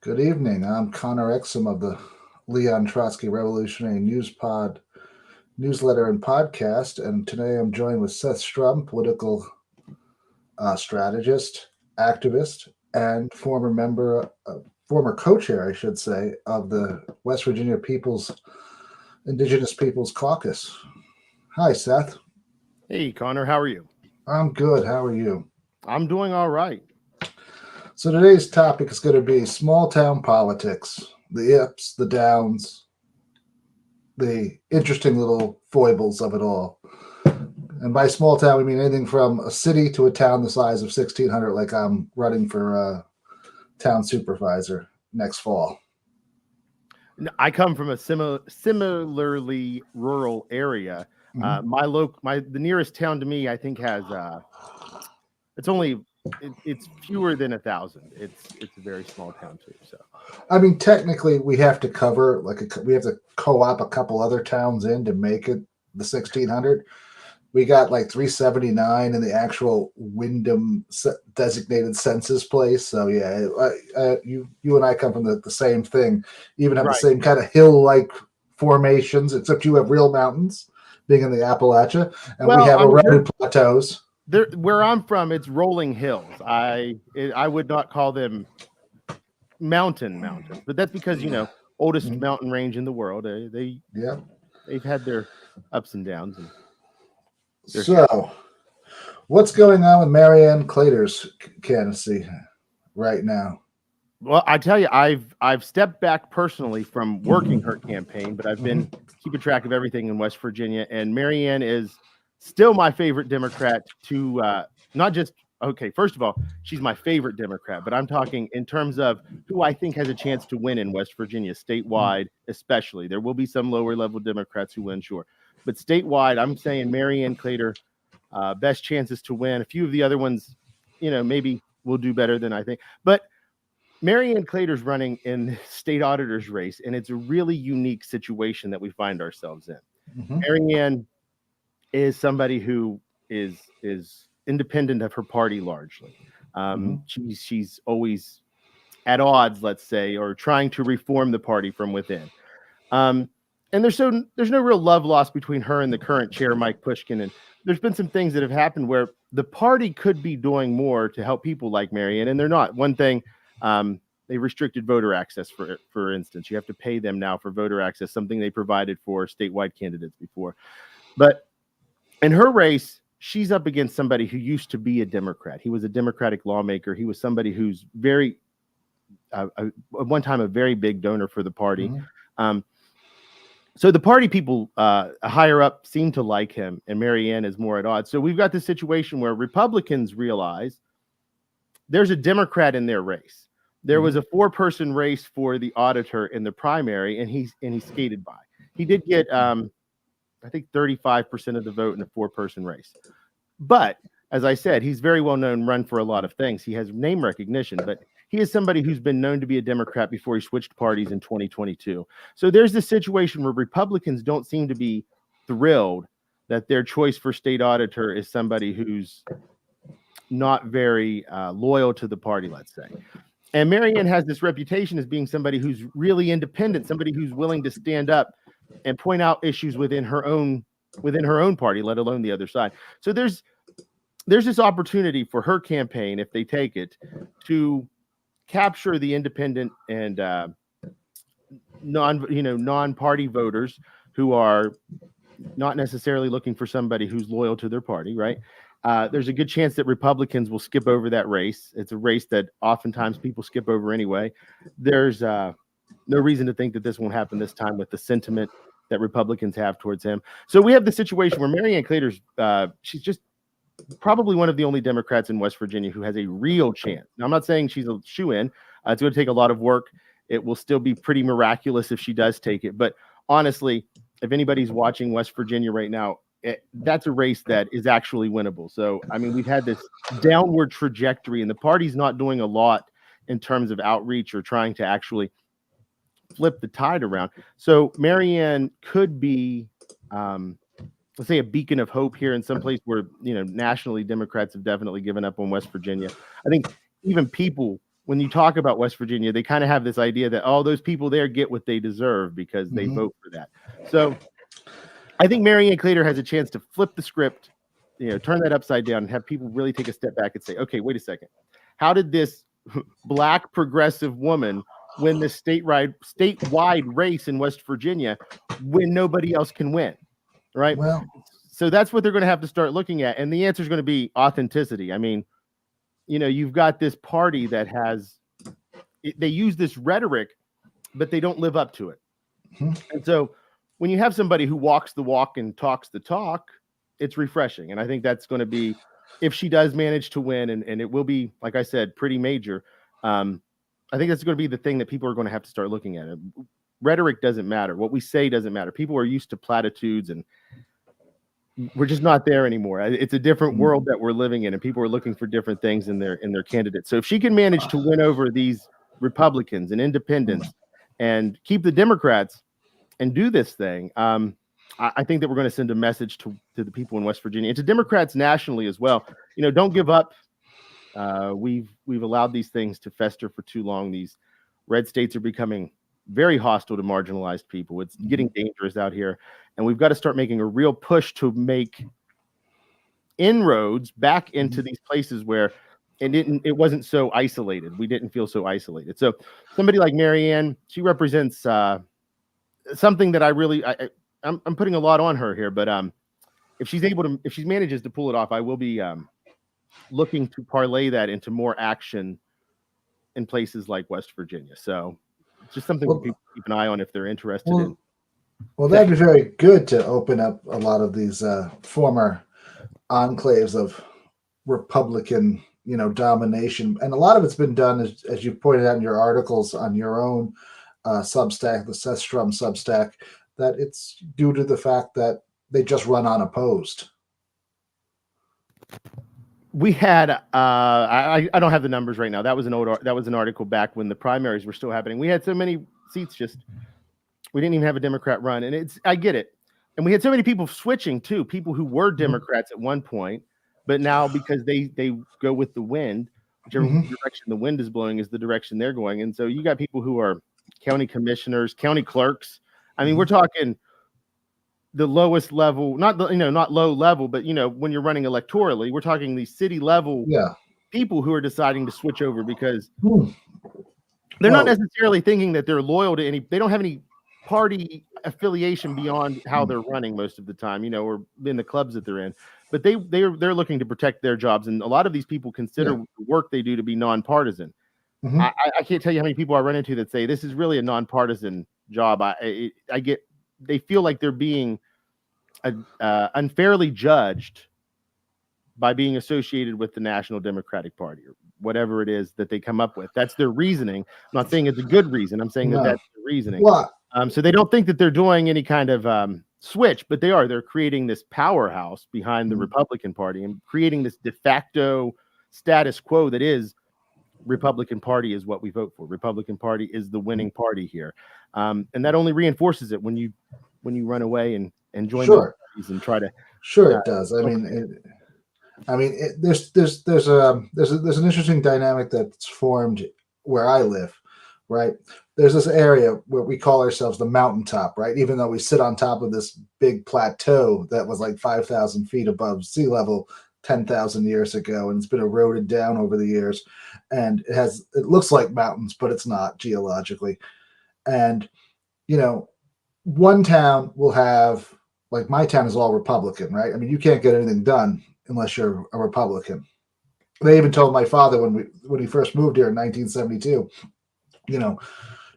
Good evening. I'm Connor Exum of the Leon Trotsky Revolutionary newsletter and podcast, and today I'm joined with Seth Strum, political strategist, activist, and former co-chair, I should say, of the West Virginia Indigenous Peoples Caucus. Hi, Seth. Hey, Connor, how are you? I'm good. How are you? I'm doing all right. So today's topic is going to be small town politics, the ups, the downs, the interesting little foibles of it all. And by small town, we mean anything from a city to a town the size of 1,600, like I'm running for town supervisor next fall. I come from a similarly rural area. The nearest town to me, I think, has it's fewer than 1,000. It's a very small town too. So, I mean, technically, we have to cover we have to co-op a couple other towns in to make it the 1,600. We got like 379 in the actual Windham designated census place. So yeah, you and I come from the same thing. Even have the same kind of hill-like formations, except you have real mountains, being in the Appalachia, and we have eroded plateaus. Where I'm from, it's rolling hills. I would not call them mountains, but that's because oldest mountain range in the world. They've had their ups and downs. So, what's going on with Marianne Claytor's candidacy right now? Well, I tell you, I've stepped back personally from working her campaign, but I've been keeping track of everything in West Virginia, and Marianne is still my favorite Democrat to not just, okay, first of all, she's my favorite Democrat, but I'm talking in terms of who I think has a chance to win in West Virginia, statewide especially. There will be some lower level Democrats who win, sure. But statewide, I'm saying Marianne Claytor, best chances to win. A few of the other ones, maybe will do better than I think. But Marianne Claytor's running in the state auditor's race, and it's a really unique situation that we find ourselves in. Marianne is somebody who is independent of her party largely. She's always at odds, let's say, or trying to reform the party from within. And there's no real love lost between her and the current chair, Mike Pushkin. And there's been some things that have happened where the party could be doing more to help people like Marianne, and they're not. One thing, they restricted voter access, for instance. You have to pay them now for voter access, something they provided for statewide candidates before. But in her race, she's up against somebody who used to be a Democrat. He was a Democratic lawmaker. He was somebody who's at one time a very big donor for the party. So the party people higher up seem to like him, and Marianne is more at odds. So we've got this situation where Republicans realize there's a Democrat in their race. There was a 4-person race for the auditor in the primary, and he skated by. He did get, I think, 35% of the vote in a 4-person race. But as I said, he's very well known, run for a lot of things. He has name recognition, but he is somebody who's been known to be a Democrat before he switched parties in 2022. So there's this situation where Republicans don't seem to be thrilled that their choice for state auditor is somebody who's not very loyal to the party, let's say. And Marianne has this reputation as being somebody who's really independent, somebody who's willing to stand up and point out issues within her own party, let alone the other side. So there's this opportunity for her campaign, if they take it, to capture the independent and non-party voters who are not necessarily looking for somebody who's loyal to their party, right? There's a good chance that Republicans will skip over that race. It's a race that oftentimes people skip over anyway. There's no reason to think that this won't happen this time with the sentiment that Republicans have towards him. So we have the situation where Marianne Claytor's, she's just probably one of the only Democrats in West Virginia who has a real chance. Now, I'm not saying she's a shoo-in. It's going to take a lot of work. It will still be pretty miraculous if she does take it. But honestly, if anybody's watching West Virginia right now, that's a race that is actually winnable. So, I mean, we've had this downward trajectory, and the party's not doing a lot in terms of outreach or trying to actually flip the tide around. So Marianne could be, let's say, a beacon of hope here in some place where, nationally Democrats have definitely given up on West Virginia. I think even people when you talk about West Virginia, they kind of have this idea that, oh, those people there get what they deserve because they vote for that. So I think Marianne Claytor has a chance to flip the script, turn that upside down and have people really take a step back and say, okay, wait a second. How did this Black progressive woman win this statewide race in West Virginia when nobody else can win? Right. Well, so that's what they're going to have to start looking at. And the answer is going to be authenticity. I mean, you've got this party that they use this rhetoric, but they don't live up to it. And so when you have somebody who walks the walk and talks the talk, it's refreshing. And I think that's going to be, if she does manage to win, and it will be, like I said, pretty major. I think that's going to be the thing that people are going to have to start looking at. Rhetoric doesn't matter. What we say doesn't matter. People are used to platitudes, and we're just not there anymore. It's a different world that we're living in, and people are looking for different things in their candidates. So if she can manage to win over these Republicans and independents and keep the Democrats and do this thing, I think that we're going to send a message to the people in West Virginia and to Democrats nationally as well. Don't give up. We've allowed these things to fester for too long. These red states are becoming very hostile to marginalized people. It's getting dangerous out here. And we've got to start making a real push to make inroads back into these places where it wasn't so isolated. We didn't feel so isolated. So somebody like Marianne, she represents something that I'm putting a lot on her here, but if she manages to pull it off, I will be looking to parlay that into more action in places like West Virginia. So it's just something for people to keep an eye on if they're interested in. Well, that'd be very good to open up a lot of these former enclaves of Republican, domination. And a lot of it's been done, as you pointed out in your articles on your own Substack, the Seth Strum Substack, that it's due to the fact that they just run unopposed. We had I don't have the numbers right now. That was an article back when the primaries were still happening. We had so many seats, we didn't even have a Democrat run, and I get it. And we had so many people switching too, people who were Democrats at one point, but now because they go with the wind, whichever direction the wind is blowing is the direction they're going. And so you got people who are county commissioners, county clerks. I mean, we're talking the lowest level, not low level, but when you're running electorally, we're talking these city level people who are deciding to switch over because they're not necessarily thinking that they're loyal to they don't have any party affiliation beyond how they're running most of the time, or in the clubs that they're in, but they're looking to protect their jobs. And a lot of these people consider the work they do to be nonpartisan. I can't tell you how many people I run into that say this is really a nonpartisan job. They feel like they're being unfairly judged by being associated with the National Democratic Party or whatever it is that they come up with. That's their reasoning. I'm not saying it's a good reason. I'm saying that's the reasoning. So they don't think that they're doing any kind of switch, but they are. They're creating this powerhouse behind the Republican Party and creating this de facto status quo that is Republican Party is what we vote for. Republican Party is the winning party here. And that only reinforces it when you run away and join the parties and try to. Sure, it does. There's an interesting dynamic that's formed where I live, right? There's this area where we call ourselves the mountaintop, right? Even though we sit on top of this big plateau that was like 5,000 feet above sea level 10,000 years ago, and it's been eroded down over the years, and it looks like mountains, but it's not geologically. And one town will have, like, my town is all Republican, right? I mean, you can't get anything done unless you're a Republican. They even told my father when he first moved here in 1972,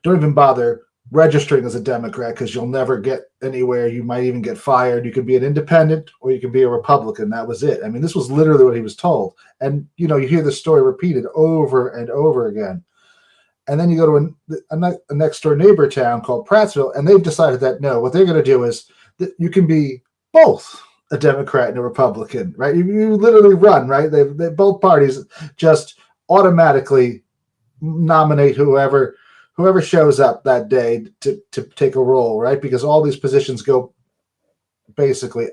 don't even bother registering as a Democrat because you'll never get anywhere. You might even get fired. You could be an independent or you could be a Republican. That was it. I mean, this was literally what he was told. And, you hear this story repeated over and over again. And then you go to a next door neighbor town called Prattsville, and they've decided that, no, what they're going to do is that you can be both a Democrat and a Republican, right? You literally run, right? They both parties just automatically nominate whoever shows up that day to take a role, right? Because all these positions go basically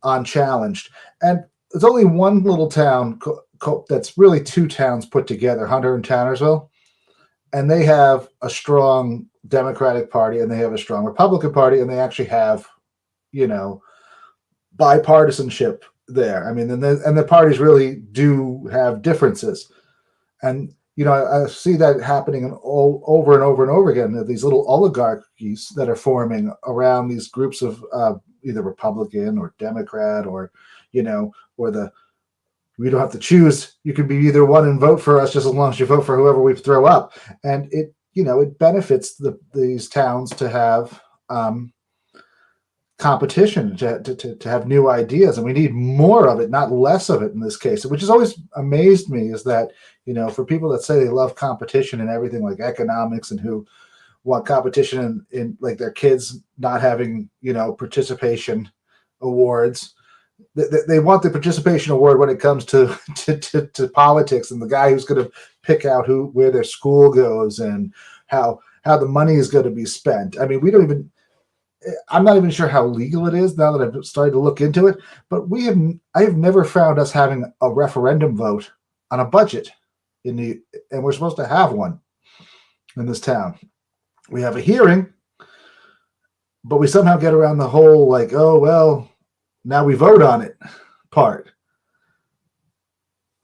unchallenged. And there's only one little town that's really two towns put together, Hunter and Townersville, and they have a strong Democratic Party and they have a strong Republican Party, and they actually have, you know, bipartisanship there. I mean, and the parties really do have differences, and you know, I see that happening over and over and over again. These little oligarchies that are forming around these groups of either Republican or Democrat, or you know, or the we don't have to choose. You can be either one and vote for us, just as long as you vote for whoever we throw up. And it, you know, it benefits these towns to have competition, to have new ideas, and we need more of it, not less of it in this case. Which has always amazed me is that, you know, for people that say they love competition and everything like economics, and who want competition in like their kids not having, you know, participation awards. They want the participation award when it comes to politics, and the guy who's going to pick out where their school goes and how the money is going to be spent. I mean, I'm not even sure how legal it is now that I've started to look into it, but I have never found us having a referendum vote on a budget and we're supposed to have one in this town. We have a hearing, but we somehow get around the whole like, oh, well, now we vote on it part.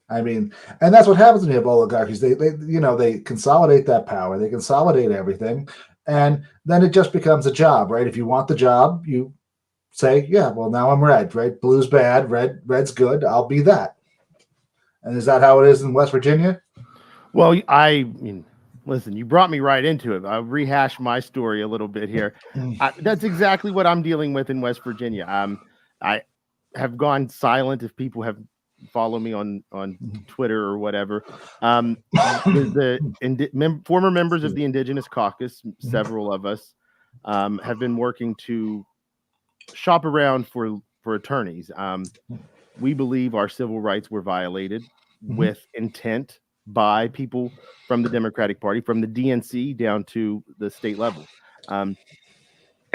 I mean, and that's what happens when you have oligarchies. They consolidate that power. They consolidate everything. And then it just becomes a job, right? If you want the job, you say, yeah, well, now I'm red, right? Blue's bad, red's good. I'll be that. And is that how it is in West Virginia? Well, I mean, listen, you brought me right into it. I'll rehash my story a little bit here. That's exactly what I'm dealing with in West Virginia. I have gone silent if people have followed me on Twitter or whatever. Former members of the Indigenous Caucus, several of us, have been working to shop around for attorneys. We believe our civil rights were violated with intent by people from the Democratic Party, from the DNC down to the state level. And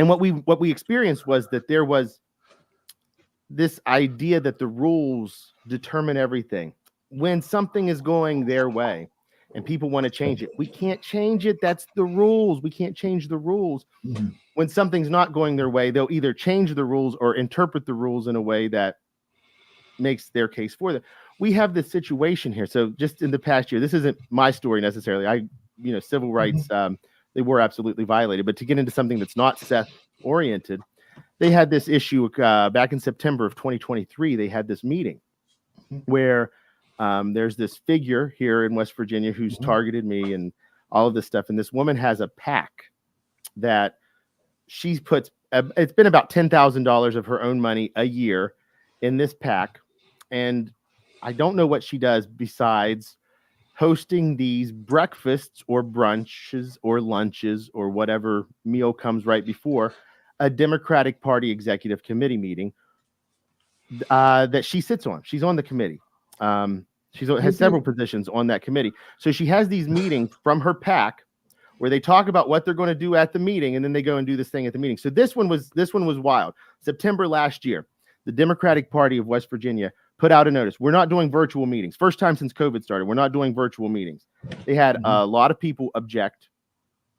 what we experienced was that there was this idea that the rules determine everything. When something is going their way and people want to change it, we can't change it. That's the rules. We can't change the rules. When something's not going their way, they'll either change the rules or interpret the rules in a way that makes their case for them. We have this situation here. So just in the past year, this isn't my story necessarily. Civil rights, they were absolutely violated. But to get into something that's not Seth oriented, they had this issue back in September of 2023. They had this meeting where there's this figure here in West Virginia who's targeted me and all of this stuff. And this woman has a PAC that she puts, it's been about $10,000 of her own money a year in this PAC. And I don't know what she does besides hosting these breakfasts or brunches or lunches or whatever meal comes right before a Democratic Party executive committee meeting that she sits on. She's on the committee. She has several positions on that committee. So she has these meetings from her PAC where they talk about what they're going to do at the meeting, and then they go and do this thing at the meeting. So this one was wild. September last year, the Democratic Party of West Virginia put out a notice. We're not doing virtual meetings. First time since COVID started. We're not doing virtual meetings. They had a lot of people object.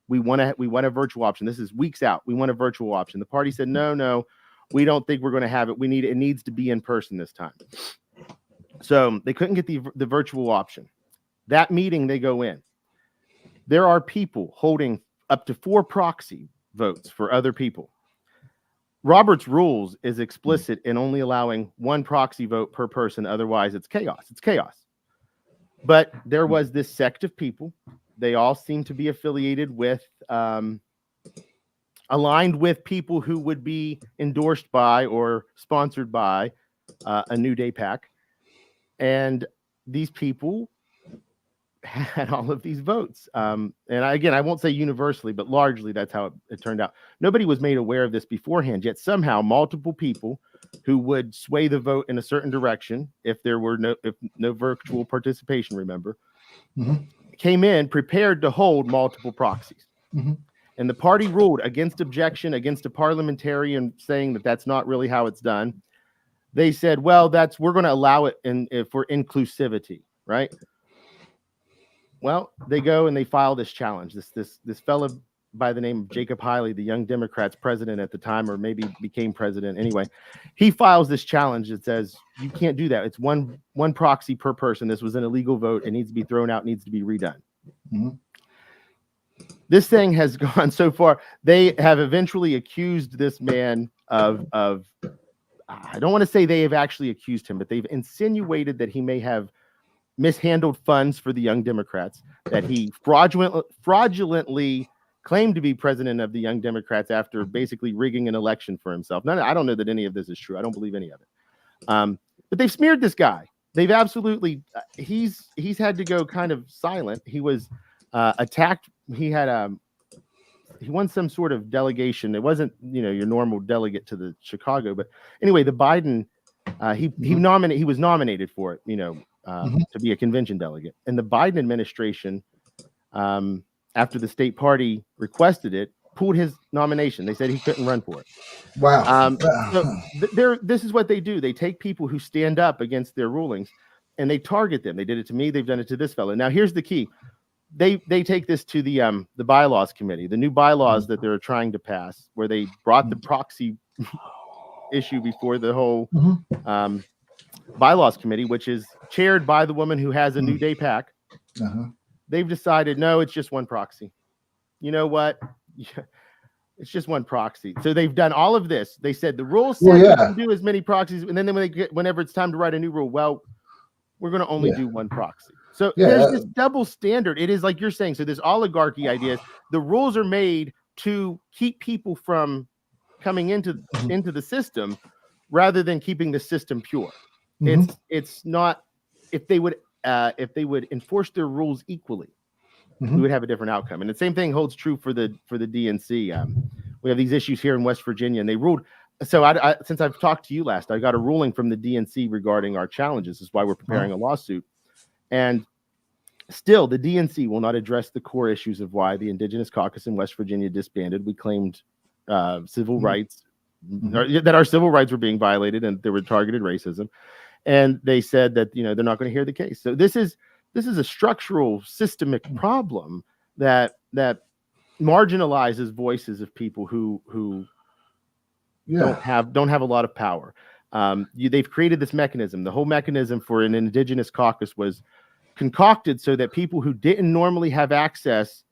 We want a virtual option. This is weeks out. We want a virtual option. The party said, no, we don't think we're going to have it. It needs to be in person this time. So they couldn't get the virtual option. That meeting, they go in. There are people holding up to 4 proxy votes for other people. Robert's rules is explicit in only allowing 1 proxy vote per person. Otherwise, it's chaos. It's chaos. But there was this sect of people. They all seem to be affiliated with, aligned with people who would be endorsed by or sponsored by a New Day PAC. And these people had all of these votes. And I won't say universally, but largely that's how it turned out. Nobody was made aware of this beforehand, yet somehow multiple people who would sway the vote in a certain direction, if there were no virtual participation, remember, came in prepared to hold multiple proxies. And the party ruled against objection, against a parliamentarian saying that that's not really how it's done. they said, well, we're going to allow it for inclusivity, right? Well, they go and they file this challenge. This fellow by the name of Jacob Hiley, the Young Democrats president at the time, or maybe became president anyway, he files this challenge that says you can't do that. It's one proxy per person. This was an illegal vote. It needs to be thrown out. Needs to be redone. Mm-hmm. This thing has gone so far. They have eventually accused this man of I don't want to say they have actually accused him, but they've insinuated that he may have mishandled funds for the Young Democrats, that he fraudulently claimed to be president of the Young Democrats after basically rigging an election for himself. I don't know that any of this is true. I don't believe any of it. But they've smeared this guy. They've absolutely, he's had to go kind of silent. He was attacked. He won some sort of delegation. It wasn't, your normal delegate to the Chicago, but anyway, the Biden, he was nominated for it, to be a convention delegate. And the Biden administration, after the state party requested it, pulled his nomination. They said he couldn't run for it. Wow. This is what they do. They take people who stand up against their rulings and they target them. They did it to me. They've done it to this fellow. Now, here's the key. They take this to the bylaws committee, the new bylaws that they're trying to pass, where they brought the proxy issue before the whole bylaws committee, which is chaired by the woman who has a New Day PAC. They've decided, no, it's just one proxy. You know what? It's just one proxy. So they've done all of this. They said the rules say you can do as many proxies, and then whenever it's time to write a new rule, well, we're going to only do one proxy. So there's this double standard. It is like you're saying. So this oligarchy idea, the rules are made to keep people from coming into the system rather than keeping the system pure. It's not, if they would enforce their rules equally, we would have a different outcome. And the same thing holds true for the DNC. We have these issues here in West Virginia, and they ruled. So since I've talked to you last, I got a ruling from the DNC regarding our challenges. This is why we're preparing a lawsuit. And still, the DNC will not address the core issues of why the Indigenous Caucus in West Virginia disbanded. We claimed civil rights, that our civil rights were being violated and there were targeted racism. And they said that, they're not going to hear the case. So this is a structural, systemic problem that marginalizes voices of people who don't have a lot of power. They've created this mechanism. The whole mechanism for an Indigenous caucus was concocted so that people who didn't normally have access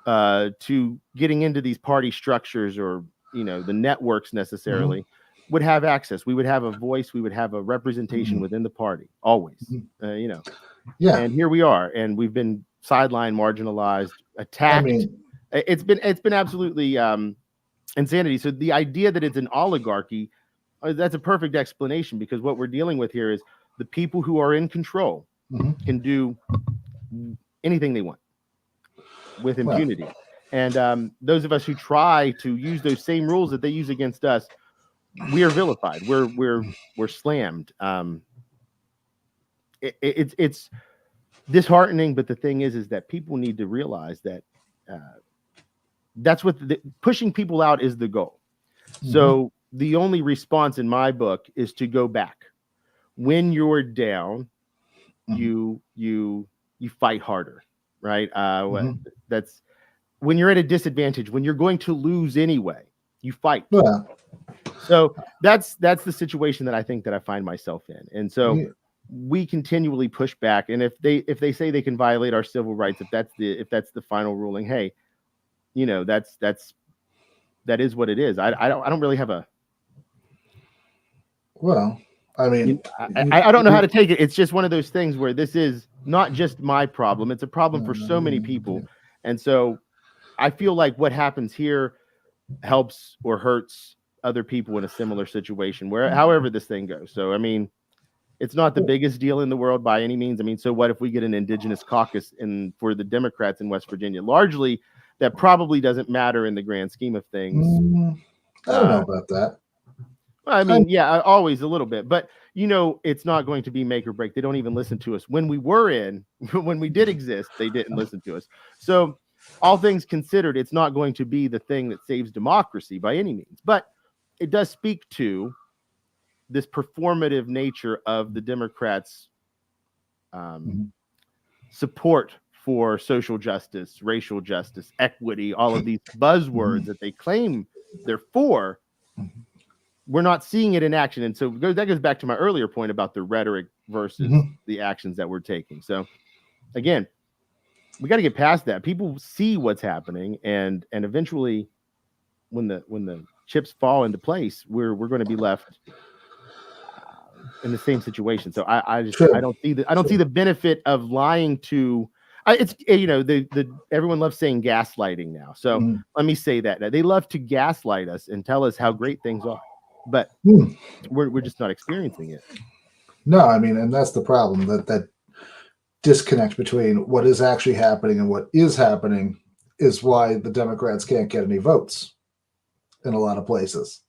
to getting into these party structures or the networks necessarily would have access. We would have a voice. We would have a representation within the party always. And here we are, and we've been sidelined, marginalized, attacked. It's been absolutely insanity. So the idea that it's an oligarchy, that's a perfect explanation, because what we're dealing with here is the people who are in control can do anything they want with impunity. And those of us who try to use those same rules that they use against us, we are vilified. We're slammed. It's disheartening, but the thing is that people need to realize that that's what pushing people out is the goal. So the only response in my book is to go back. When you're down, you fight harder, right? That's when you're at a disadvantage, when you're going to lose anyway, you fight. So that's the situation that I think that I find myself in. And so we continually push back. And if they say they can violate our civil rights, if that's the final ruling, hey, that is what it is. I don't really have a. Well, I mean, I don't know how to take it. It's just one of those things where this is not just my problem. It's a problem for so many people. And so I feel like what happens here helps or hurts other people in a similar situation, where however this thing goes. So, I mean, it's not the biggest deal in the world by any means. I mean, so what if we get an Indigenous caucus for the Democrats in West Virginia? Largely, that probably doesn't matter in the grand scheme of things. I don't know about that. I mean, always a little bit, but it's not going to be make or break. They don't even listen to us. When we did exist, they didn't listen to us. So all things considered, it's not going to be the thing that saves democracy by any means, but it does speak to this performative nature of the Democrats' support for social justice, racial justice, equity, all of these buzzwords that they claim they're for, we're not seeing it in action. And so that goes back to my earlier point about the rhetoric versus the actions that we're taking. So again, we got to get past that. People see what's happening, and eventually when the chips fall into place, we're going to be left in the same situation. So I don't see the benefit of lying to. It's the everyone loves saying gaslighting now. So let me say that they love to gaslight us and tell us how great things are, but we're just not experiencing it. No, I mean, and that's the problem, that disconnect between what is actually happening and what is happening is why the Democrats can't get any votes in a lot of places.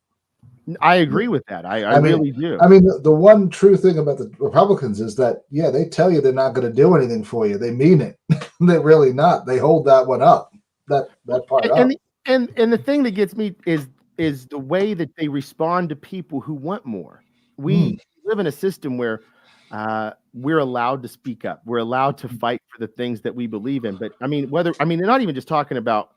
I agree with that. I really do. I mean, the one true thing about the Republicans is that, yeah, they tell you they're not going to do anything for you. They mean it. They're really not. They hold that one up, that part up. And the thing that gets me is the way that they respond to people who want more. We live in a system where we're allowed to speak up. We're allowed to fight for the things that we believe in. But they're not even just talking about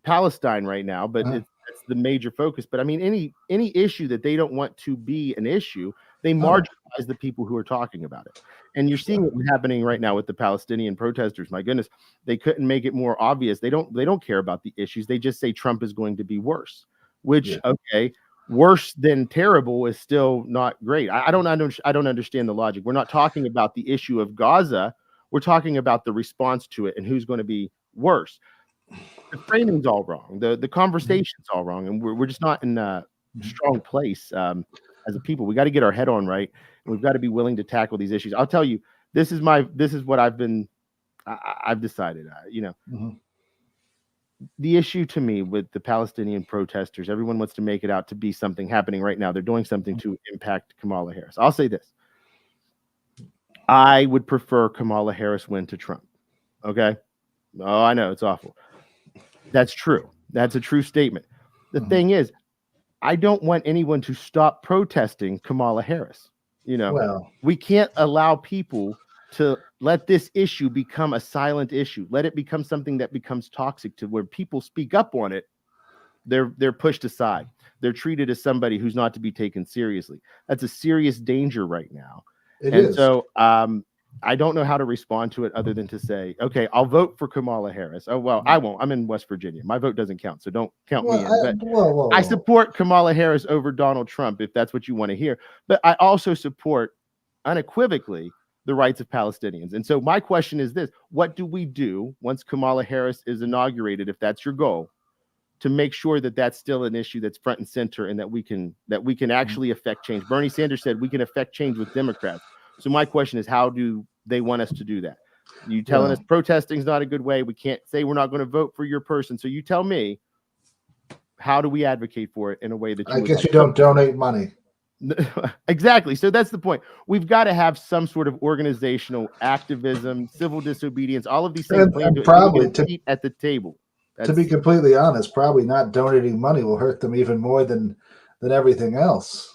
Palestine right now, but that's the major focus. But I mean, any issue that they don't want to be an issue, they marginalize the people who are talking about it. And you're seeing it happening right now with the Palestinian protesters. My goodness, they couldn't make it more obvious. They don't care about the issues. They just say Trump is going to be worse, which okay, worse than terrible is still not great. I don't understand the logic. We're not talking about the issue of Gaza. We're talking about the response to it and who's going to be worse. The framing's all wrong. The conversation's all wrong, and we're just not in a strong place as a people. We got to get our head on right, and we've got to be willing to tackle these issues. I'll tell you, this is what I've decided. The issue to me with the Palestinian protesters, everyone wants to make it out to be something happening right now. They're doing something to impact Kamala Harris. I'll say this: I would prefer Kamala Harris win to Trump. Okay. Oh, I know it's awful. That's true. That's a true statement. The thing is, I don't want anyone to stop protesting Kamala Harris. We can't allow people to let this issue become a silent issue. Let it become something that becomes toxic, to where people speak up on it. They're pushed aside. They're treated as somebody who's not to be taken seriously. That's a serious danger right now. It is. So I don't know how to respond to it other than to say, okay, I'll vote for Kamala Harris. Oh, well, I won't. I'm in West Virginia. My vote doesn't count, so don't count me in. But I support Kamala Harris over Donald Trump, if that's what you want to hear. But I also support unequivocally the rights of Palestinians. And so my question is this: what do we do once Kamala Harris is inaugurated, if that's your goal, to make sure that that's still an issue that's front and center, and that we can actually affect change? Bernie Sanders said we can affect change with Democrats. So my question is, how do they want us to do that? You telling us protesting is not a good way. We can't say we're not going to vote for your person. So you tell me, how do we advocate for it in a way that I guess you don't donate money. Exactly. So that's the point. We've got to have some sort of organizational activism, civil disobedience, all of these things and probably at the table. To be completely honest, probably not donating money will hurt them even more than everything else.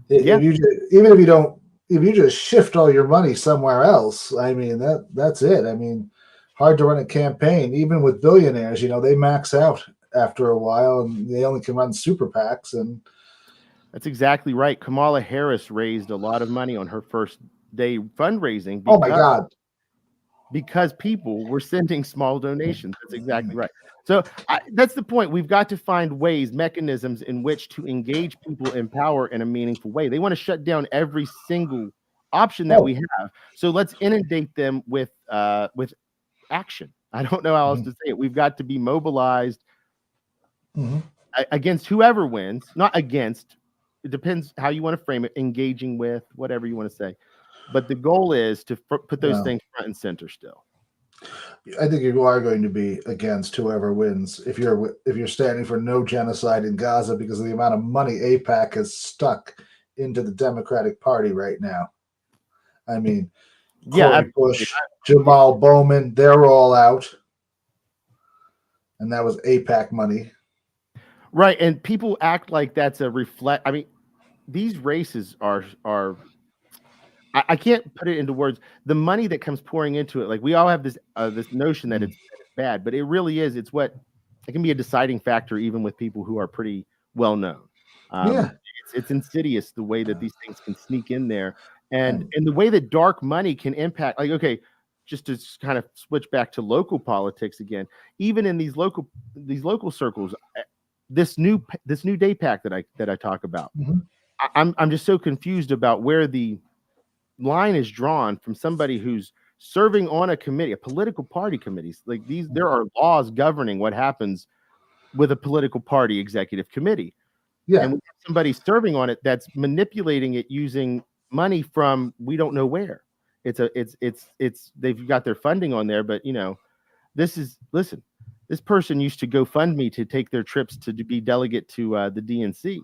If you just shift all your money somewhere else, I mean, that's it. I mean, hard to run a campaign, even with billionaires. They max out after a while, and they only can run super PACs. And that's exactly right. Kamala Harris raised a lot of money on her first day fundraising. Oh my God! Because people were sending small donations. That's exactly right. So that's the point. We've got to find ways, mechanisms in which to engage people in power in a meaningful way. They want to shut down every single option that we have. So let's inundate them with action. I don't know how else to say it. We've got to be mobilized against whoever wins, not against. It depends how you want to frame it, engaging with, whatever you want to say. But the goal is to put those things front and center still. I think you are going to be against whoever wins if you're standing for no genocide in Gaza, because of the amount of money AIPAC has stuck into the Democratic Party right now. I mean, Cory Bush, Jamal Bowman, they're all out. And that was AIPAC money. Right, and people act like that's a reflect. I mean, these races are. I can't put it into words. The money that comes pouring into it, like we all have this notion that it's bad, but it really is. It's what it can be a deciding factor, even with people who are pretty well known. Yeah. It's insidious the way that these things can sneak in there, and And the way that dark money can impact. Like, okay, just to kind of switch back to local politics again, even in these local circles, this new day pack that I talk about, mhm. I'm just so confused about where the line is drawn from somebody who's serving on a committee, a political party committees. Like these, there are laws governing what happens with a political party executive committee. And Yeah. we have somebody serving on it that's manipulating it using money from we don't know where. It's they've got their funding on there, but listen, this person used to GoFundMe to take their trips to be delegate to the DNC.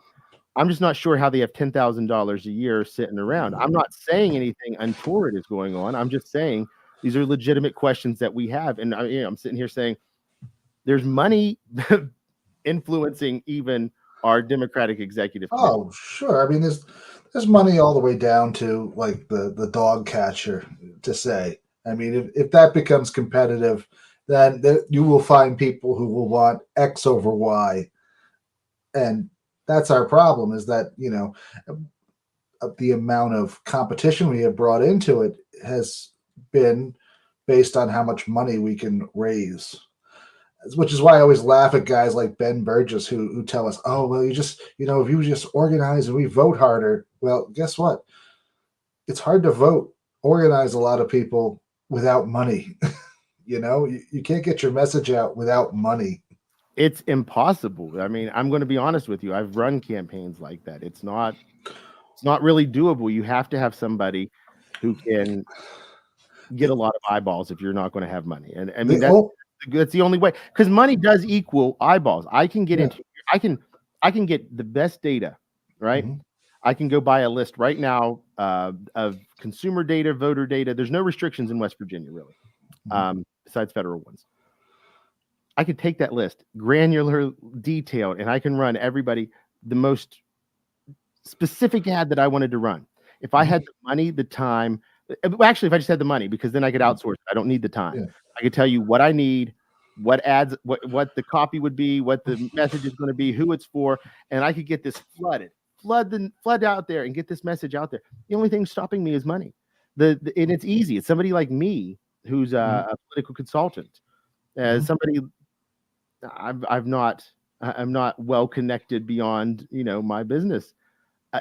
I'm just not sure how they have $10,000 a year sitting around. I'm not saying anything untoward is going on. I'm just saying these are legitimate questions that we have, and I'm sitting here saying there's money influencing even our Democratic executive committee. Oh, sure. I mean, there's money all the way down to like the dog catcher to say. I mean, if that becomes competitive, then you will find people who will want X over Y, and that's our problem. Is that the amount of competition we have brought into it has been based on how much money we can raise, which is why I always laugh at guys like Ben Burgess who tell us, "Oh, well, if you just organize and we vote harder." Well, guess what? It's hard to organize a lot of people without money. You can't get your message out without money. It's impossible. I mean, I'm going to be honest with you. I've run campaigns like that. It's not really doable. You have to have somebody who can get a lot of eyeballs if you're not going to have money. And I mean, The oh, that's the only way, because money does equal eyeballs. I can get yeah. I can get the best data, right? Mhm. I can go buy a list right now of consumer data, voter data. There's no restrictions in West Virginia, really, besides federal ones. I could take that list, granular, detailed, and I can run everybody the most specific ad that I wanted to run. If I had the money, the time, actually, if I just had the money, because then I could outsource it. I don't need the time. Yeah. I could tell you what I need, what ads, what the copy would be, what the message is going to be, who it's for, and I could get this flood out there and get this message out there. The only thing stopping me is money. And it's easy. It's somebody like me who's a political consultant. As somebody, I'm not well connected beyond my business.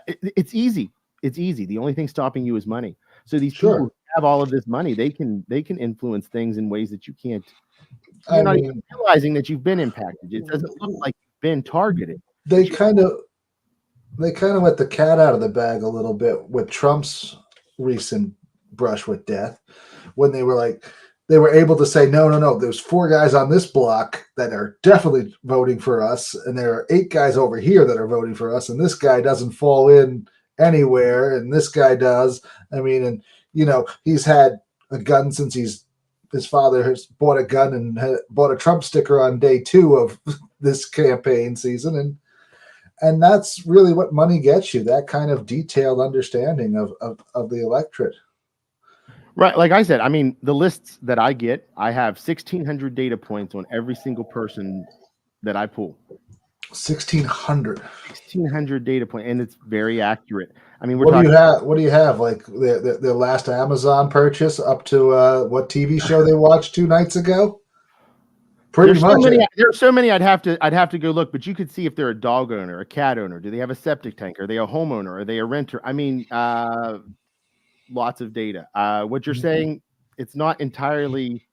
It's easy. It's easy. The only thing stopping you is money. So these people who have all of this money, they can influence things in ways that you can't. You're not even realizing that you've been impacted. It doesn't look like you've been targeted. They kind of let the cat out of the bag a little bit with Trump's recent brush with death, when they were able to say, no, there's 4 guys on this block that are definitely voting for us, and there are 8 guys over here that are voting for us, and this guy doesn't fall in anywhere, and this guy does. I mean, and he's had a gun since his father has bought a gun and bought a Trump sticker on day 2 of this campaign season, and that's really what money gets you, that kind of detailed understanding of the electorate. Right. Like I said, I mean, the lists that I get, I have 1,600 data points on every single person that I pull. 1,600. 1,600 data points, and it's very accurate. I mean, What do you have? Like their last Amazon purchase up to what TV show they watched 2 nights ago? Pretty much. There are so many I'd have to go look, but you could see if they're a dog owner, a cat owner. Do they have a septic tank? Are they a homeowner? Are they a renter? I mean, lots of data. What you're saying, it's not entirely.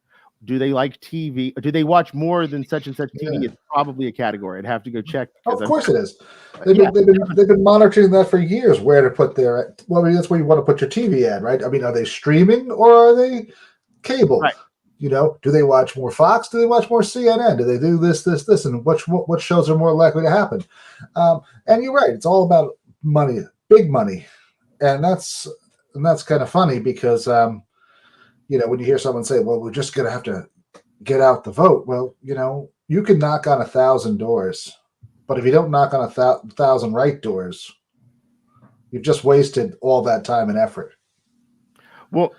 Do they like TV? Do they watch more than such and such TV? It's probably a category. I'd have to go check. Of course it is. They've been monitoring that for years, where to put their. Well, I mean, that's where you want to put your TV ad, right? I mean, are they streaming or are they cable? Right. Do they watch more Fox? Do they watch more CNN? Do they do this, and what shows are more likely to happen? And you're right. It's all about money, big money, and that's kind of funny because when you hear someone say, "Well, we're just going to have to get out the vote," well, you can knock on 1,000 doors But if you don't knock on a thousand right doors, you've just wasted all that time and effort. Well,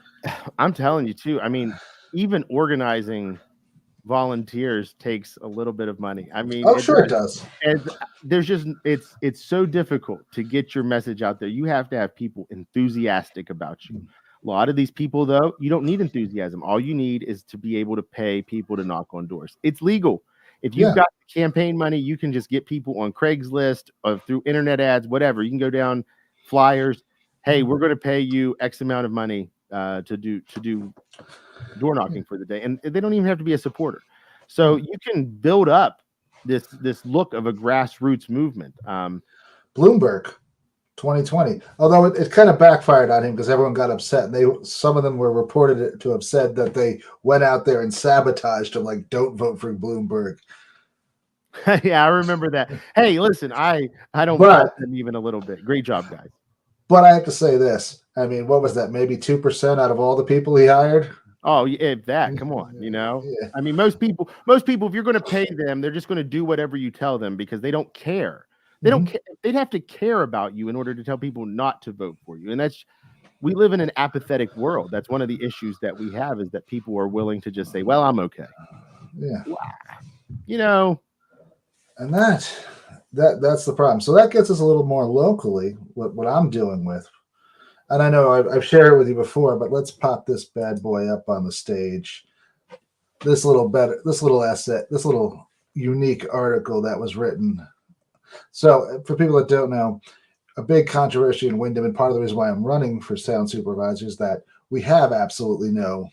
I'm telling you too. I mean, even organizing volunteers takes a little bit of money. I mean, Oh, sure it does. and there's just it's so difficult to get your message out there. You have to have people enthusiastic about you. A lot of these people, though, you don't need enthusiasm. All you need is to be able to pay people to knock on doors. It's legal. If you've got campaign money, you can just get people on Craigslist or through internet ads, whatever. You can go down flyers. Hey, we're going to pay you X amount of money to do door knocking for the day, and they don't even have to be a supporter. So you can build up this look of a grassroots movement. Bloomberg 2020, although it kind of backfired on him because everyone got upset, and some of them were reported to have said that they went out there and sabotaged him, like, don't vote for Bloomberg. Yeah, I remember that. Hey, listen, I don't fault them even a little bit. Great job, guys. But I have to say this. I mean, what was that? Maybe 2% out of all the people he hired? Oh, if that, come on, Yeah. I mean, most people, if you're going to pay them, they're just going to do whatever you tell them because they don't care. They don't care. They'd have to care about you in order to tell people not to vote for you. And we live in an apathetic world. That's one of the issues that we have, is that people are willing to just say, well, I'm okay. Yeah. And that's the problem. So that gets us a little more locally, what I'm dealing with. And I know I've shared it with you before, but let's pop this bad boy up on the stage. This little essay, this little unique article that was written. So for people that don't know, a big controversy in Windham, and part of the reason why I'm running for town supervisor, is that we have absolutely no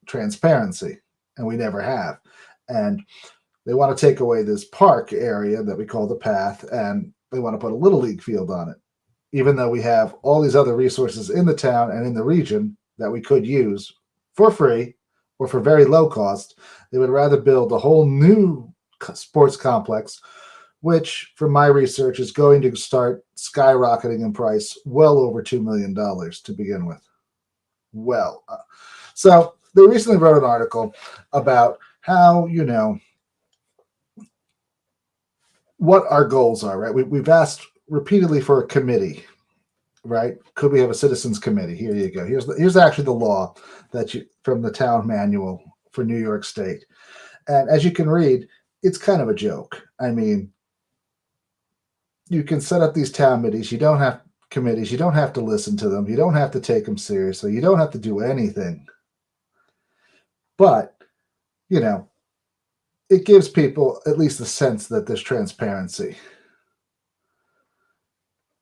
transparency, and we never have. And they want to take away this park area that we call the path, and they want to put a little league field on it, even though we have all these other resources in the town and in the region that we could use for free or for very low cost. They would rather build a whole new sports complex, which, from my research, is going to start skyrocketing in price, well over $2 million to begin with. So they recently wrote an article about how, what our goals are, right? We've asked repeatedly for a committee, right? Could we have a citizens committee? Here you go. Here's actually the law from the town manual for New York State. And as you can read, it's kind of a joke. I mean, you can set up these town committees. You don't have to listen to them. You don't have to take them seriously. You don't have to do anything. But, it gives people at least a sense that there's transparency.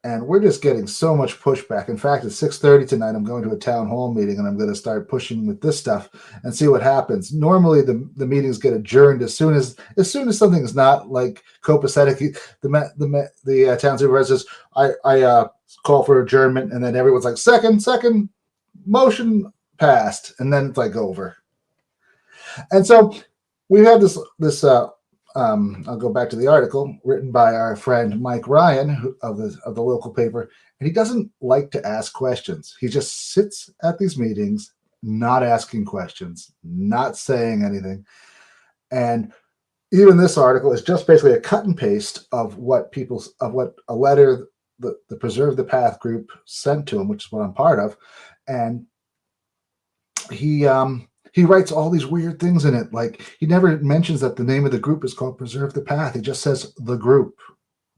And we're just getting so much pushback. In fact, at 6:30 tonight, I'm going to a town hall meeting, and I'm going to start pushing with this stuff and see what happens. Normally, the meetings get adjourned as soon as something is not like copacetic. The town supervisor says, I call for adjournment, and then everyone's like, second, motion passed, and then it's like over. And so we have this I'll go back to the article written by our friend Mike Ryan of the local paper, and he doesn't like to ask questions. He just sits at these meetings, not asking questions, not saying anything. And even this article is just basically a cut and paste of what a letter the Preserve the Path group sent to him, which is what I'm part of, and he writes all these weird things in it. Like, he never mentions that the name of the group is called Preserve the Path. He just says the group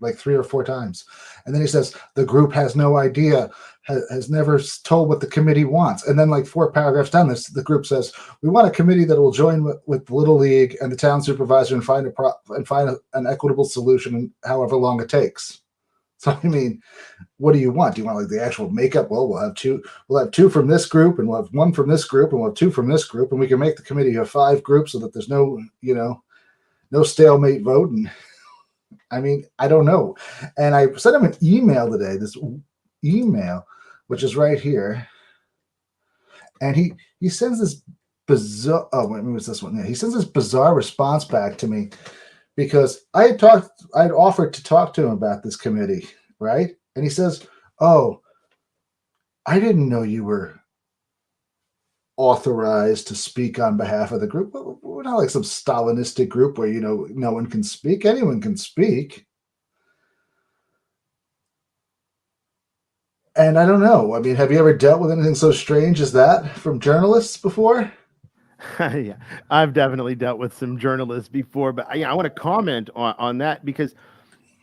like 3 or 4 times. And then he says the group has no idea, has never told what the committee wants. And then like 4 paragraphs down this, the group says, we want a committee that will join with Little League and the town supervisor and find an equitable solution in however long it takes. So, I mean, what do you want? Do you want like the actual makeup? Well, we'll have two from this group, and we'll have 1 from this group, and we'll have 2 from this group, and we can make the committee of 5 groups so that there's no stalemate vote. And I mean, I don't know. And I sent him an email today, this email, which is right here. And he sends this bizarre, maybe it was this one. Yeah, he sends this bizarre response back to me, because I'd offered to talk to him about this committee, right? And he says, "Oh, I didn't know you were authorized to speak on behalf of the group. We're not like some Stalinistic group where, no one can speak. Anyone can speak." And I don't know. I mean, have you ever dealt with anything so strange as that from journalists before? Yeah, I've definitely dealt with some journalists before, but I want to comment on that because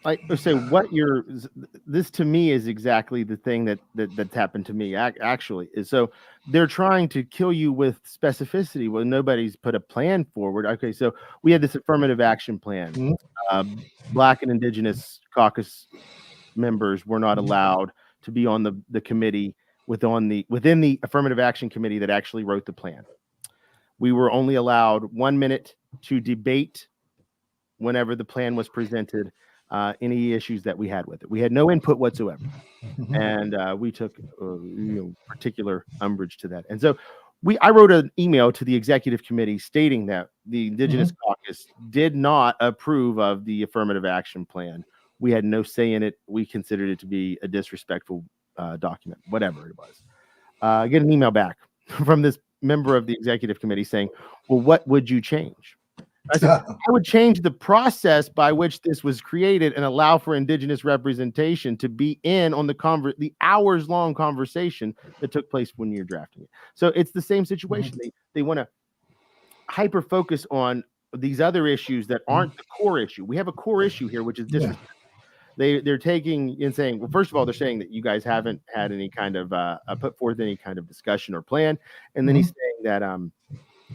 like say what you're this to me is exactly the thing that's happened to me actually is so they're trying to kill you with specificity when nobody's put a plan forward. Okay, so we had this affirmative action plan. Mhm. Black and Indigenous Caucus members were not allowed to be on the committee within the affirmative action committee that actually wrote the plan. We were only allowed 1 minute to debate whenever the plan was presented, any issues that we had with it. We had no input whatsoever, and we took particular umbrage to that. And so I wrote an email to the executive committee stating that the Indigenous Caucus did not approve of the affirmative action plan. We had no say in it. We considered it to be a disrespectful document, whatever it was. I get an email back from this member of the executive committee saying, well, what would you change? I said, I would change the process by which this was created and allow for Indigenous representation to be in on the hours-long conversation that took place when you're drafting it. So it's the same situation. They want to hyper focus on these other issues that aren't the core issue. We have a core issue here, which is disrespect. They're taking and saying, well, first of all, they're saying that you guys haven't had any kind of put forth any kind of discussion or plan, and then he's saying that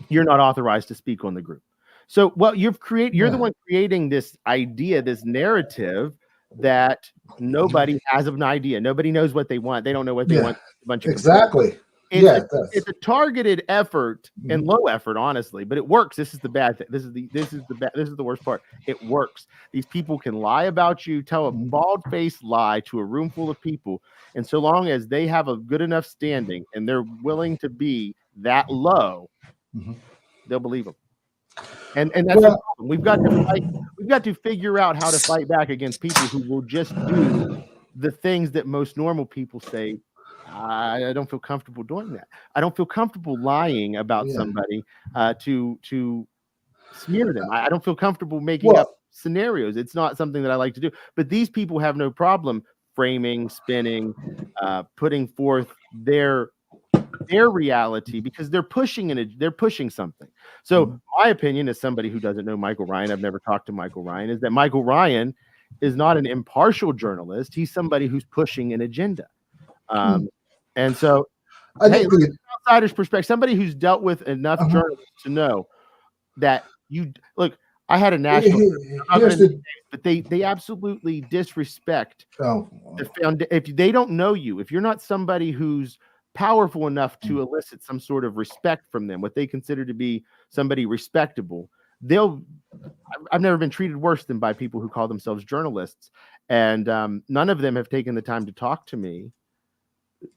you're not authorized to speak on the group. So, well, you're the one creating this idea, this narrative that nobody has an idea. Nobody knows what they want. They don't know what they want. A bunch of exactly. It's a targeted effort and low effort, honestly, but it works. This is the bad thing. This is the worst part. It works. These people can lie about you, tell a bald-faced lie to a room full of people, and so long as they have a good enough standing and they're willing to be that low, they'll believe them. And that's the problem. We've got to fight. We've got to figure out how to fight back against people who will just do the things that most normal people say. I don't feel comfortable doing that. I don't feel comfortable lying about somebody to smear them. I don't feel comfortable making up scenarios. It's not something that I like to do. But these people have no problem framing, spinning, putting forth their reality because they're pushing something. So my opinion, as somebody who doesn't know Michael Ryan, I've never talked to Michael Ryan, is that Michael Ryan is not an impartial journalist. He's somebody who's pushing an agenda. And so, I think from an outsider's perspective, somebody who's dealt with enough journalists to know that I had a national, but they absolutely disrespect if they don't know you, if you're not somebody who's powerful enough to elicit some sort of respect from them, what they consider to be somebody respectable, I've never been treated worse than by people who call themselves journalists. And none of them have taken the time to talk to me.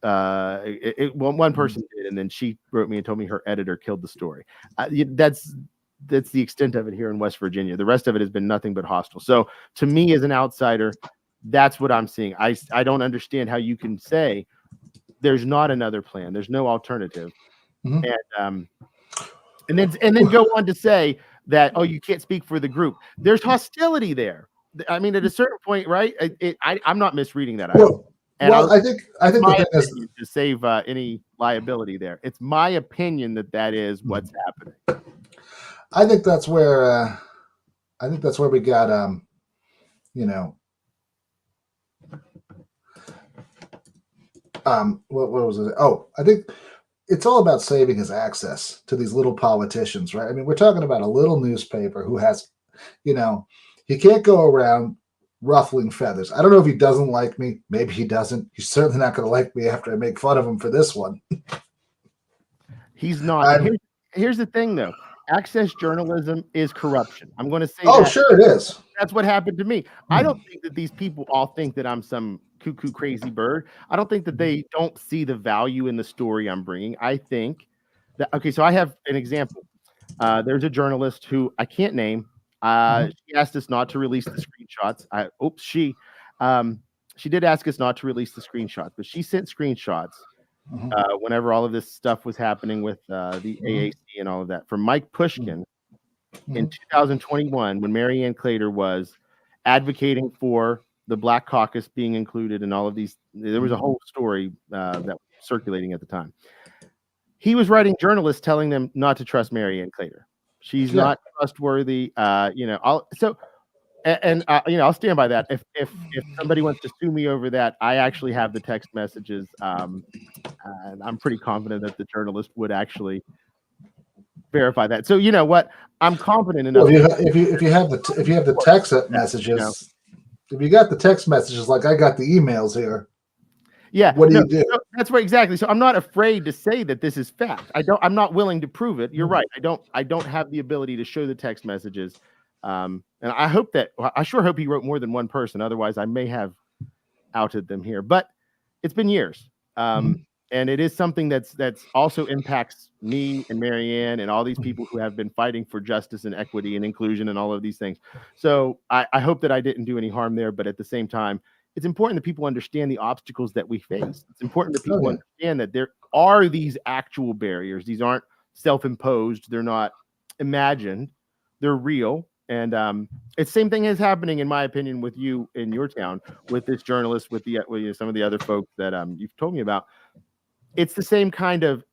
One person did, and then she wrote me and told me her editor killed the story. That's the extent of it here in West Virginia. The rest of it has been nothing but hostile. So to me, as an outsider, that's what I'm seeing. I don't understand how you can say there's not another plan. There's no alternative. And then go on to say that, oh, you can't speak for the group. There's hostility there. I mean, at a certain point, right? I'm not misreading that. I think my opinion to save any liability there. It's my opinion that is what's happening. I think that's where we got what was it? Oh, I think it's all about saving his access to these little politicians, right? I mean, we're talking about a little newspaper who has, he can't go around ruffling feathers. I don't know if he doesn't like me. Maybe he doesn't. He's certainly not going to like me after I make fun of him for this one. He's not. Here's the thing, though. Access journalism is corruption. I'm going to say that. Oh, sure it is. That's what happened to me. I don't think that these people all think that I'm some cuckoo crazy bird. I don't think that they don't see the value in the story I'm bringing. I think that, okay, so I have an example. There's a journalist who I can't name. She asked us not to release the screenshots. She did ask us not to release the screenshots, but she sent screenshots whenever all of this stuff was happening with the AAC and all of that from Mike Pushkin in 2021 when Marianne Clater was advocating for the Black Caucus being included and all of these. There was a whole story that was circulating at the time. He was writing journalists telling them not to trust Marianne Claytor. She's not trustworthy. I'll stand by that. If somebody wants to sue me over that, I actually have the text messages, and I'm pretty confident that the journalist would actually verify that. So you know what? I'm confident enough. Well, if you have the text messages, if you got the text messages like I got the emails here. Yeah, what do you do? So that's right, exactly. So I'm not afraid to say that this is fact. I'm not willing to prove it. You're right. I don't have the ability to show the text messages. And I sure hope he wrote more than one person. Otherwise, I may have outed them here. But it's been years. And it is something that's also impacts me and Marianne and all these people who have been fighting for justice and equity and inclusion and all of these things. So I hope that I didn't do any harm there. But at the same time, it's important that people understand the obstacles that we face. It's important that people understand that there are these actual barriers. These aren't self-imposed. They're not imagined. They're real. And it's the same thing is happening, in my opinion, with you in your town, with this journalist, with some of the other folks that you've told me about. It's the same kind of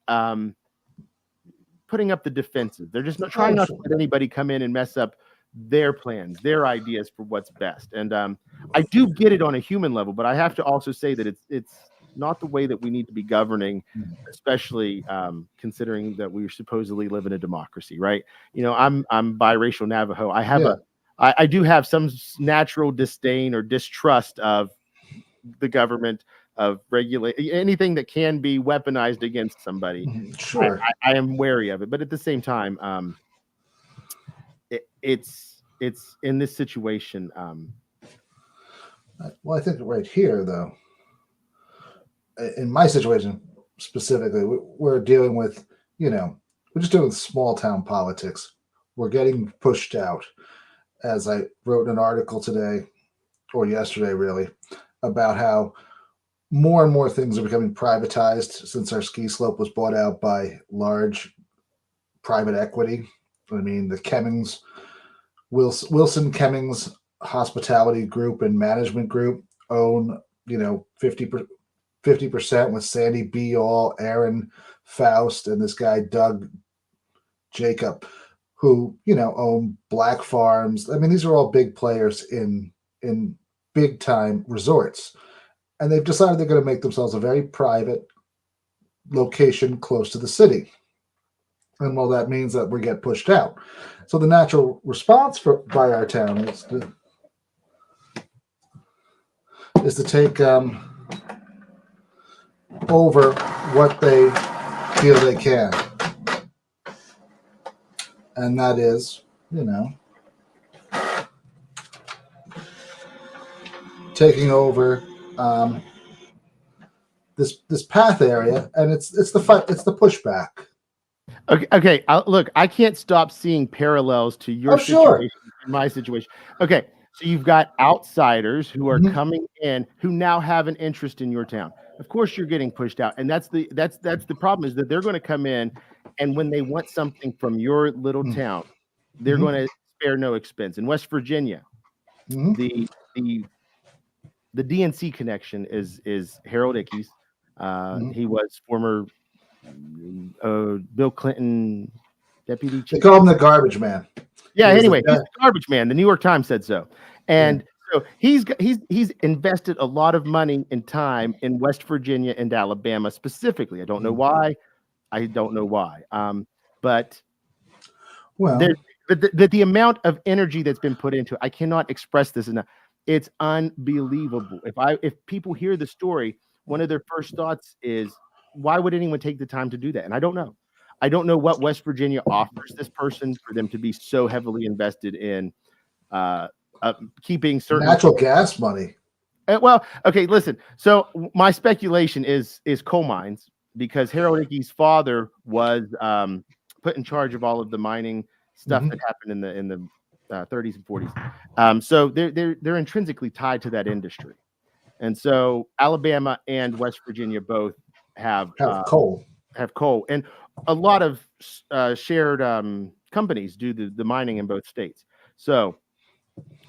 putting up the defenses. They're just not trying not to let anybody come in and mess up their plans, their ideas for what's best. And I do get it on a human level, but I have to also say that it's not the way that we need to be governing, especially considering that we supposedly live in a democracy, right? You know, I'm biracial Navajo. I do have some natural disdain or distrust of the government, of regulate anything that can be weaponized against somebody. Sure, I am wary of it, but at the same time, it's in this situation. Well, I think right here, though, in my situation specifically, we're dealing with, we're just doing small town politics. We're getting pushed out, as I wrote in an article today or yesterday, really, about how more and more things are becoming privatized since our ski slope was bought out by large private equity. I mean, the Kemmings, Wilson Kemmings Hospitality Group and Management Group own, 50% with Sandy Beall, Aaron Faust, and this guy Doug Jacob, who own Black Farms. I mean, these are all big players in big time resorts, and they've decided they're going to make themselves a very private location close to the city. And well, that means that we get pushed out. So the natural response by our town is to take over what they feel they can, and that is, taking over this path area, and it's the pushback. Okay. Look, I can't stop seeing parallels to your situation and my situation. Okay, so you've got outsiders who are coming in who now have an interest in your town. Of course, you're getting pushed out, and that's the problem, is that they're going to come in, and when they want something from your little town, they're going to spare no expense. In West Virginia, the DNC connection is Harold Ickes. He was former Bill Clinton deputy chief. They call him the garbage man. Yeah. Anyway, he's the garbage man. The New York Times said so. And so he's invested a lot of money and time in West Virginia and Alabama specifically. I don't know why. But the amount of energy that's been put into it, I cannot express this enough. It's unbelievable. If people hear the story, one of their first thoughts is, why would anyone take the time to do that? And I don't know. I don't know what West Virginia offers this person for them to be so heavily invested in keeping certain natural gas money. Well, okay, listen. So my speculation is coal mines, because Harold Ickes' father was put in charge of all of the mining stuff that happened in the 30s and 40s. So they're intrinsically tied to that industry. And so Alabama and West Virginia both have coal. And a lot of shared companies do the mining in both states. So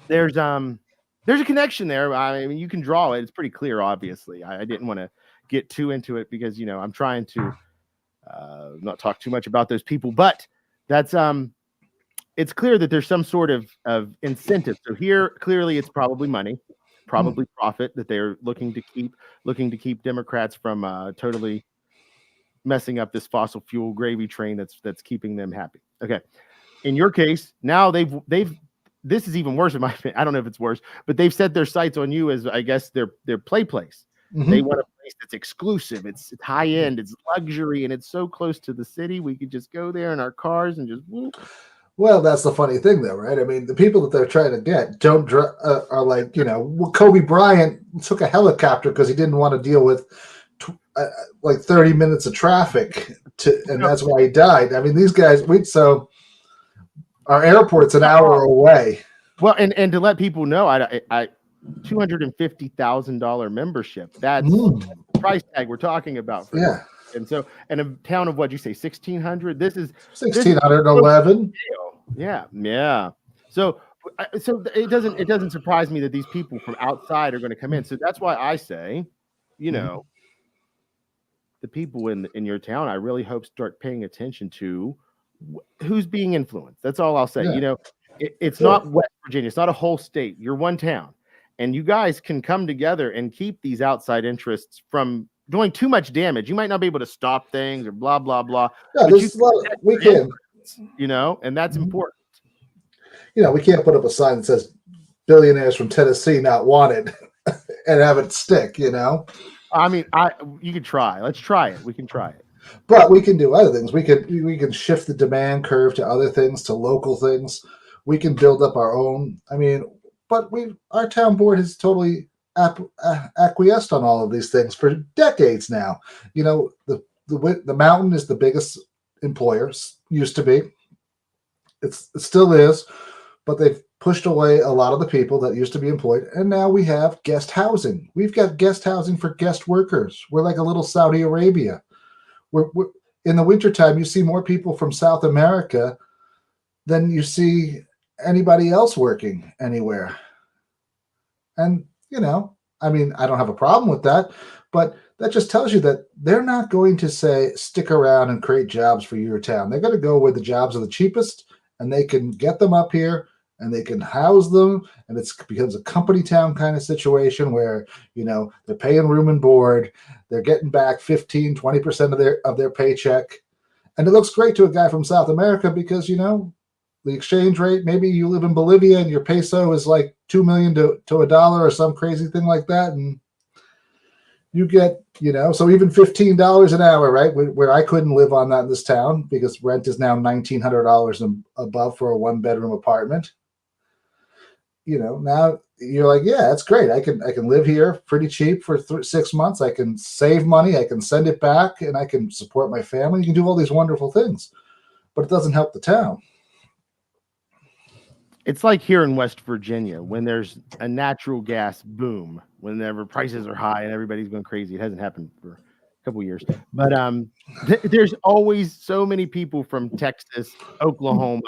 there's there's a connection there. I mean, you can draw it. It's pretty clear, obviously. I didn't want to get too into it because, I'm trying to not talk too much about those people, but that's it's clear that there's some sort of incentive. So here, clearly, it's probably money, probably profit that they're looking to keep Democrats from totally messing up this fossil fuel gravy train that's keeping them happy. Okay. In your case, now they've this is even worse in my opinion. I don't know if it's worse, but they've set their sights on you as, I guess, their play place. They want a place that's exclusive, it's high end, it's luxury, and it's so close to the city. We could just go there in our cars and just whoop. Well, that's the funny thing, though, right? I mean, the people that they're trying to get are like, Kobe Bryant took a helicopter because he didn't want to deal with like 30 minutes of traffic, and that's why he died. I mean, these guys, so our airport's an hour away. Well, and to let people know, I $250,000 membership. That's the price tag we're talking about. And so, and a town of, what'd you say, 1,600? This is 1,611. Yeah. So it doesn't surprise me that these people from outside are going to come in. So that's why I say, the people in your town, I really hope start paying attention to who's being influenced. That's all I'll say. It's not West Virginia. It's not a whole state. You're one town, and you guys can come together and keep these outside interests from doing too much damage. You might not be able to stop things or blah, blah, blah. Yeah, we can. And that's important. We can't put up a sign that says billionaires from Tennessee not wanted and have it stick, I mean, you could try. Let's try it. We can try it. But we can do other things. We can shift the demand curve to other things, to local things. We can build up our own. I mean, but our town board has totally acquiesced on all of these things for decades now. The mountain is the biggest employer, used to be. It still is, but they've pushed away a lot of the people that used to be employed, and now we have guest housing. We've got guest housing for guest workers. We're like a little Saudi Arabia. We're in the wintertime, you see more people from South America than you see anybody else working anywhere. And, I mean, I don't have a problem with that, but that just tells you that they're not going to say, stick around and create jobs for your town. They're going to go where the jobs are the cheapest, and they can get them up here and they can house them. And it becomes a company town kind of situation where, they're paying room and board. They're getting back 15, 20% of their paycheck. And it looks great to a guy from South America because, the exchange rate, maybe you live in Bolivia and your peso is like 2 million to $1 or some crazy thing like that. And you get, so even $15 an hour, right? Where I couldn't live on that in this town because rent is now $1,900 and above for a 1-bedroom apartment. Now you're like, yeah, that's great. I can live here pretty cheap for 6 months. I can save money. I can send it back and I can support my family. You can do all these wonderful things, but it doesn't help the town. It's like here in West Virginia when there's a natural gas boom, whenever prices are high and everybody's going crazy. It hasn't happened for a couple of years, but there's always so many people from Texas, Oklahoma,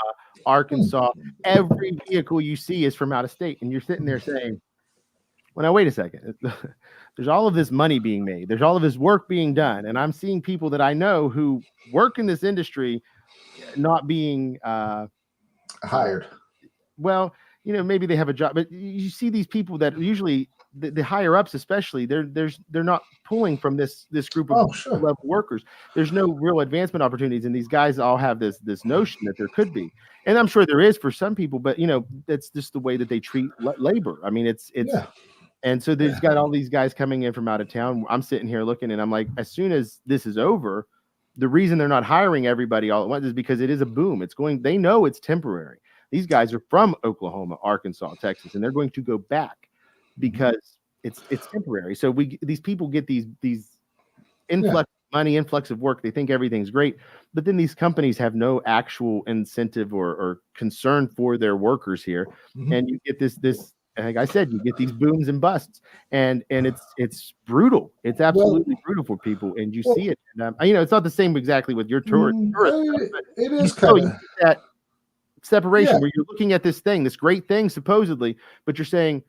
Arkansas. Every vehicle you see is from out of state, and you're sitting there saying, well, now wait a second. There's all of this money being made. There's all of this work being done, and I'm seeing people that I know who work in this industry not being hired. Well, maybe they have a job, but you see these people that usually the higher ups, especially, they're not pulling from this group of level workers. There's no real advancement opportunities, and these guys all have this notion that there could be, and I'm sure there is for some people, but that's just the way that they treat labor. I mean, it's and so there's got all these guys coming in from out of town. I'm sitting here looking, and I'm like, as soon as this is over, the reason they're not hiring everybody all at once is because it is a boom. They know it's temporary. These guys are from Oklahoma, Arkansas, Texas, and they're going to go back because it's temporary. So these people get these influx of money, influx of work. They think everything's great, but then these companies have no actual incentive or concern for their workers here, and you get this. Like I said, you get these booms and busts, and it's brutal. It's absolutely brutal for people, and you see it. And, it's not the same exactly with your tourist. It is kind of that separation where you're looking at this great thing supposedly, but you're saying,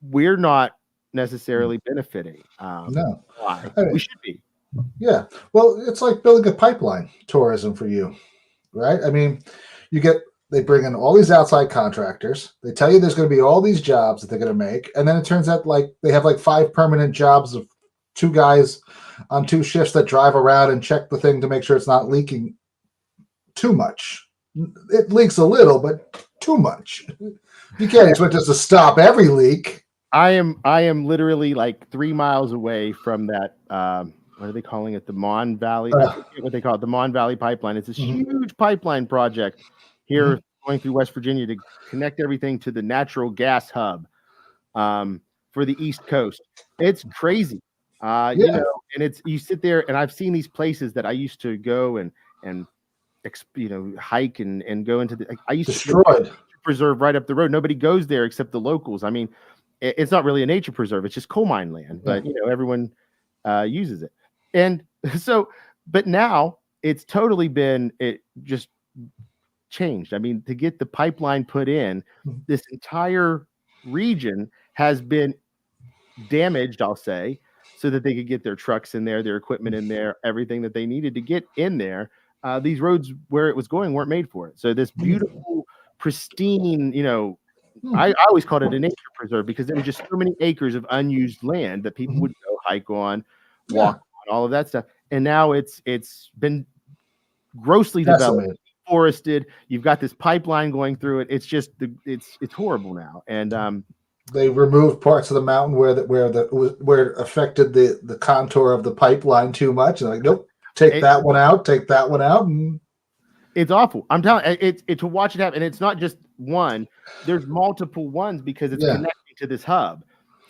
we're not necessarily benefiting. No. Why? I mean, We should be. yeah. Well, it's like building a pipeline tourism for you, right? I mean, they bring in all these outside contractors. They tell you there's going to be all these jobs that they're going to make, and then it turns out like they have like 5 permanent jobs of 2 guys on 2 shifts that drive around and check the thing to make sure it's not leaking too much. It leaks a little, but too much. You can't expect us to stop every leak. I am literally like 3 miles away from that. What are they calling it? The Mon Valley. I forget what they call it. The Mon Valley Pipeline. It's this huge pipeline project here going through West Virginia to connect everything to the natural gas hub for the East Coast. It's crazy. You know, and you sit there, and I've seen these places that I used to go and hike and go into I used destroyed. To nature preserve right up the road. Nobody goes there except the locals. I mean, it's not really a nature preserve. It's just coal mine land, but everyone uses it. And so, but now it's totally it just changed. I mean, to get the pipeline put in, this entire region has been damaged, I'll say, so that they could get their trucks in there, their equipment in there, everything that they needed to get in there. These roads where it was going weren't made for it. So this beautiful, pristine, I always called it a nature preserve because there were just so many acres of unused land that people would go hike on, walk on, all of that stuff. And now it's been grossly developed, forested. You've got this pipeline going through it. It's just it's horrible now. And they removed parts of the mountain where it affected the contour of the pipeline too much. And like, nope, take that one out. And it's awful. I'm telling it to watch it happen. And it's not just one. There's multiple ones because it's connecting to this hub.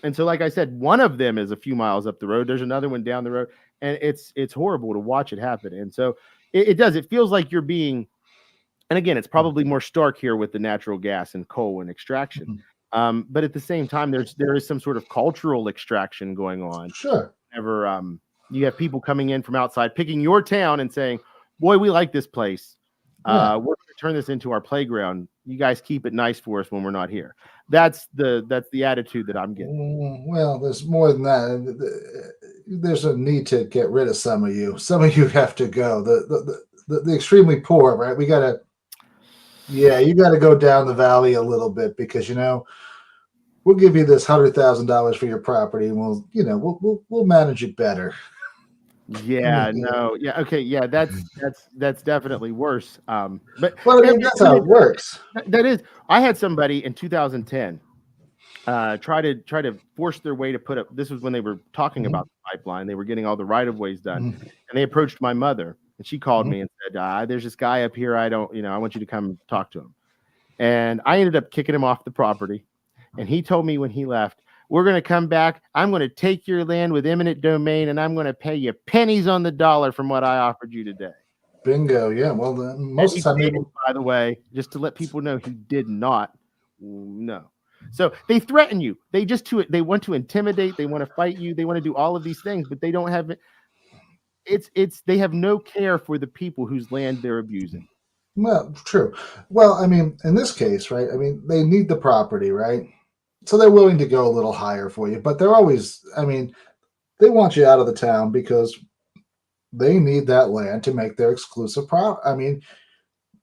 And so, like I said, one of them is a few miles up the road. There's another one down the road, and it's horrible to watch it happen. And so it does. It feels like you're being, and again, it's probably more stark here with the natural gas and coal and extraction. But at the same time, there is some sort of cultural extraction going on. Sure. Whenever you have people coming in from outside, picking your town and saying, "Boy, we like this place. We're going to turn this into our playground. You guys keep it nice for us when we're not here." That's the attitude that I'm getting. Well, there's more than that. There's a need to get rid of some of you. Some of you have to go. The extremely poor, right? You got to go down the valley a little bit because we'll give you this $100,000 for your property, and we'll manage it better. Yeah, no, yeah, okay, yeah, that's definitely worse. But well, I mean, that's how it works. That is, I had somebody in 2010 try to force their way to put up. This was when they were talking about the pipeline. They were getting all the right of ways done, and they approached my mother, and she called me and said, "There's this guy up here. I want you to come talk to him." And I ended up kicking him off the property, and he told me when he left, "We're going to come back. I'm going to take your land with eminent domain, and I'm going to pay you pennies on the dollar from what I offered you today." Bingo. Yeah. Well, most of the time, by the way, just to let people know, he did not. No. So they threaten you. They want to intimidate. They want to fight you. They want to do all of these things, but they don't have it. They have no care for the people whose land they're abusing. Well, true. Well, I mean, in this case, right? I mean, they need the property, right? So they're willing to go a little higher for you, but they're always, I mean, they want you out of the town because they need that land to make their exclusive I mean,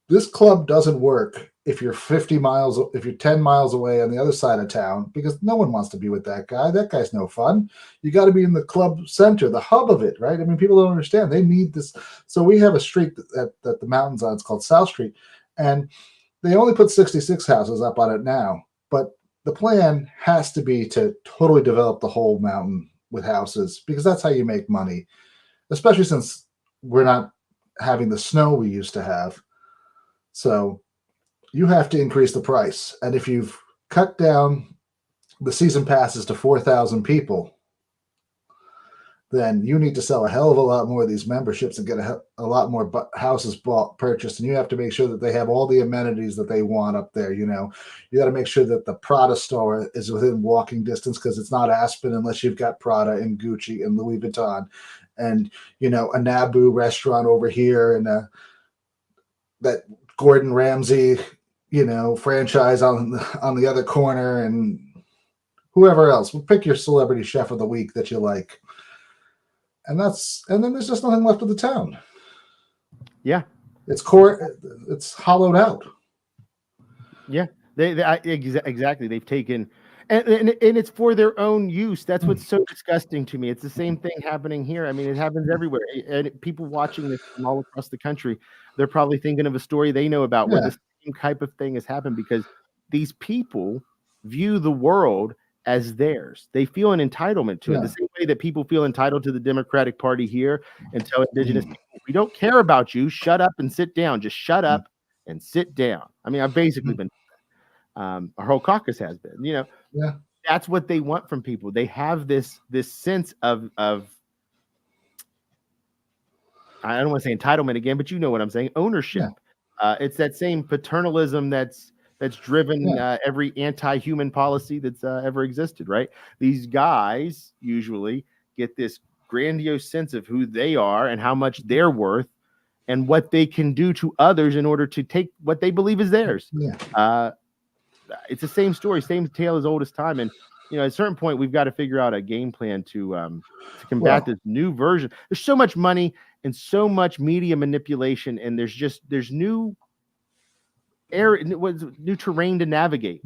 this club doesn't work if you're 10 miles away on the other side of town, because no one wants to be with that guy. That guy's no fun. You got to be in the club center, the hub of it, right? I mean, people don't understand. They need this. So we have a street that the mountain's on. It's called South Street, and they only put 66 houses up on it now. But the plan has to be to totally develop the whole mountain with houses, because that's how you make money, especially since we're not having the snow we used to have. So you have to increase the price. And if you've cut down the season passes to 4,000 people, then you need to sell a hell of a lot more of these memberships and get a lot more houses purchased. And you have to make sure that they have all the amenities that they want up there. You got to make sure that the Prada store is within walking distance, because it's not Aspen unless you've got Prada and Gucci and Louis Vuitton, and a Naboo restaurant over here, and that Gordon Ramsay franchise on the other corner. And whoever else. We'll pick your celebrity chef of the week that you like, and then there's just nothing left of the town. Yeah, It's hollowed out. yeah. Exactly. They've taken, and it's for their own use. That's what's so disgusting to me. It's the same thing happening here. I mean, it happens everywhere. And people watching this from all across the country, they're probably thinking of a story they know about where the same type of thing has happened, because these people view the world as theirs. They feel an entitlement to it. The same way that people feel entitled to the Democratic Party here and tell Indigenous people, we don't care about you. Shut up and sit down. Just shut up and sit down. I mean, I've basically been. Our whole caucus has been, that's what they want from people. They have this sense of I don't want to say entitlement again, but you know what I'm saying, ownership. It's that same paternalism that's driven every anti-human policy that's ever existed, right? These guys usually get this grandiose sense of who they are and how much they're worth and what they can do to others in order to take what they believe is theirs. It's the same story, same tale as old as time. And, at a certain point, we've got to figure out a game plan to combat this new version. There's so much money and so much media manipulation, and there's new new terrain to navigate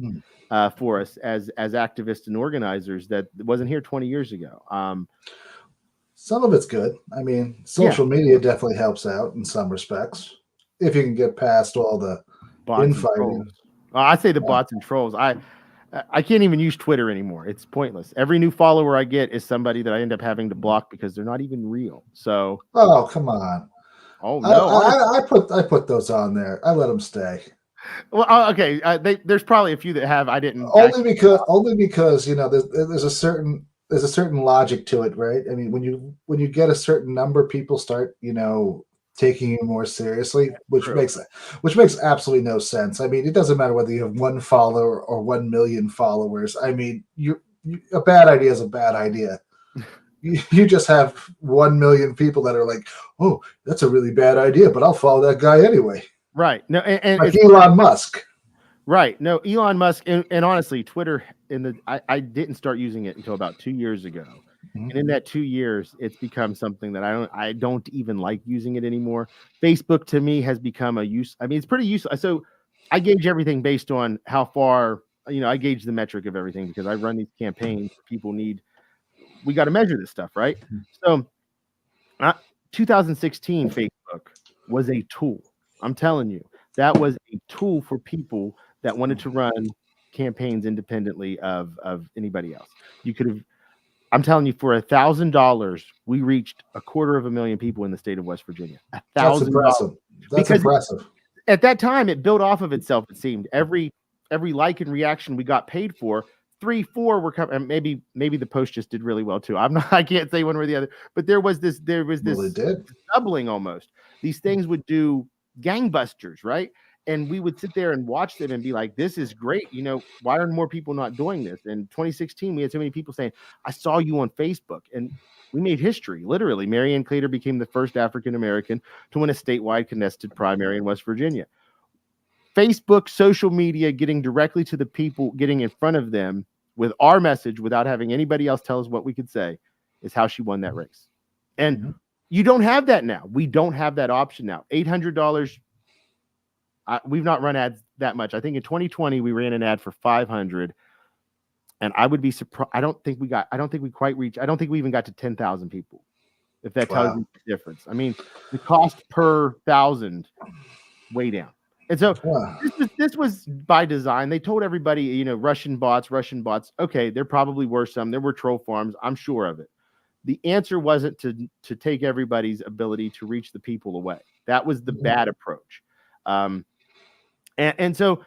for us as activists and organizers that wasn't here 20 years ago. Some of it's good. I mean, social media definitely helps out in some respects if you can get past all the infighting. I say the bots and trolls. I can't even use Twitter anymore. It's pointless. Every new follower I get is somebody that I end up having to block because they're not even real. So, oh, come on. Oh no, I put those on there. I let them stay. Well, okay. There's probably a few that have. I didn't. Only because there's a certain logic to it, right? I mean, when you get a certain number, people start taking you more seriously, which makes absolutely no sense. I mean, it doesn't matter whether you have 1 follower or 1 million followers. I mean, a bad idea is a bad idea. You just have 1 million people that are like, oh, that's a really bad idea, but I'll follow that guy anyway. Right. No, and like Elon Musk. Right. No, Elon Musk, and honestly, Twitter, I didn't start using it until about 2 years ago. And in that 2 years, it's become something that I don't even like using it anymore. Facebook to me has become it's pretty useful. So I gauge everything based on how far, I gauge the metric of everything because I run these campaigns. We got to measure this stuff, right? So 2016 Facebook was a tool. I'm telling you, that was a tool for people that wanted to run campaigns independently of anybody else. You could have, I'm telling you, for $1,000, we reached 250,000 people in the state of West Virginia. $1,000. That's impressive. At that time, it built off of itself. It seemed every like and reaction we got paid for, 3, 4 were coming. Maybe the post just did really well too. I can't say one or the other, but there was this doubling almost. These things would do gangbusters, right? And we would sit there and watch them and be like, this is great. Why are more people not doing this? In 2016, we had so many people saying, I saw you on Facebook. And we made history. Literally, Marianne Claytor became the first African-American to win a statewide contested primary in West Virginia. Facebook, social media, getting directly to the people, getting in front of them with our message without having anybody else tell us what we could say is how she won that race. And you don't have that now. We don't have that option now. $800. We've not run ads that much. I think in 2020 we ran an ad for $500, and I would be surprised. I don't think we even got to 10,000 people. If that tells you the difference. I mean, the cost per 1,000 way down. And so this was by design. They told everybody, Russian bots. Okay, there probably were some. There were troll farms. I'm sure of it. The answer wasn't to take everybody's ability to reach the people away. That was the bad approach. And so,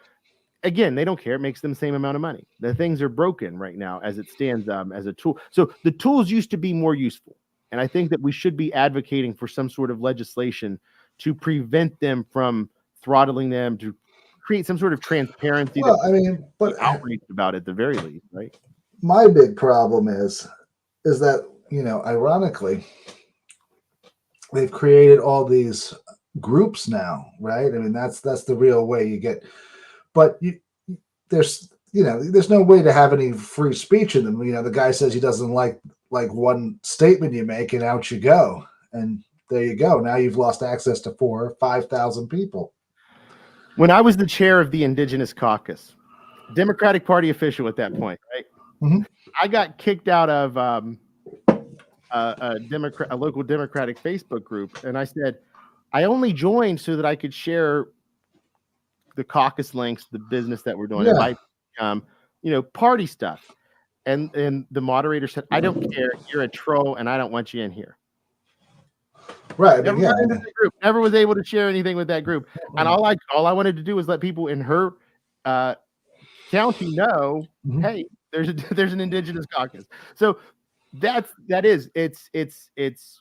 again, they don't care. It makes them the same amount of money. The things are broken right now as it stands as a tool. So the tools used to be more useful. And I think that we should be advocating for some sort of legislation to prevent them from throttling them, to create some sort of transparency. But outraged about it at the very least, right? My big problem is that, ironically, they've created all these groups now, right? I mean, that's the real way you get, but there's there's no way to have any free speech in them. The guy says he doesn't like one statement you make, and out you go. And there you go. Now you've lost access to 4,000 or 5,000 people. When I was the chair of the Indigenous Caucus, Democratic Party official at that point, right? Mm-hmm. I got kicked out of a local Democratic Facebook group, and I said I only joined so that I could share the caucus links, the business that we're doing, invite, party stuff. And the moderator said, "I don't care. You're a troll, and I don't want you in here." Right. Never was able to share anything with that group. And all I wanted to do was let people in her county know, mm-hmm. Hey, there's an Indigenous caucus. So it's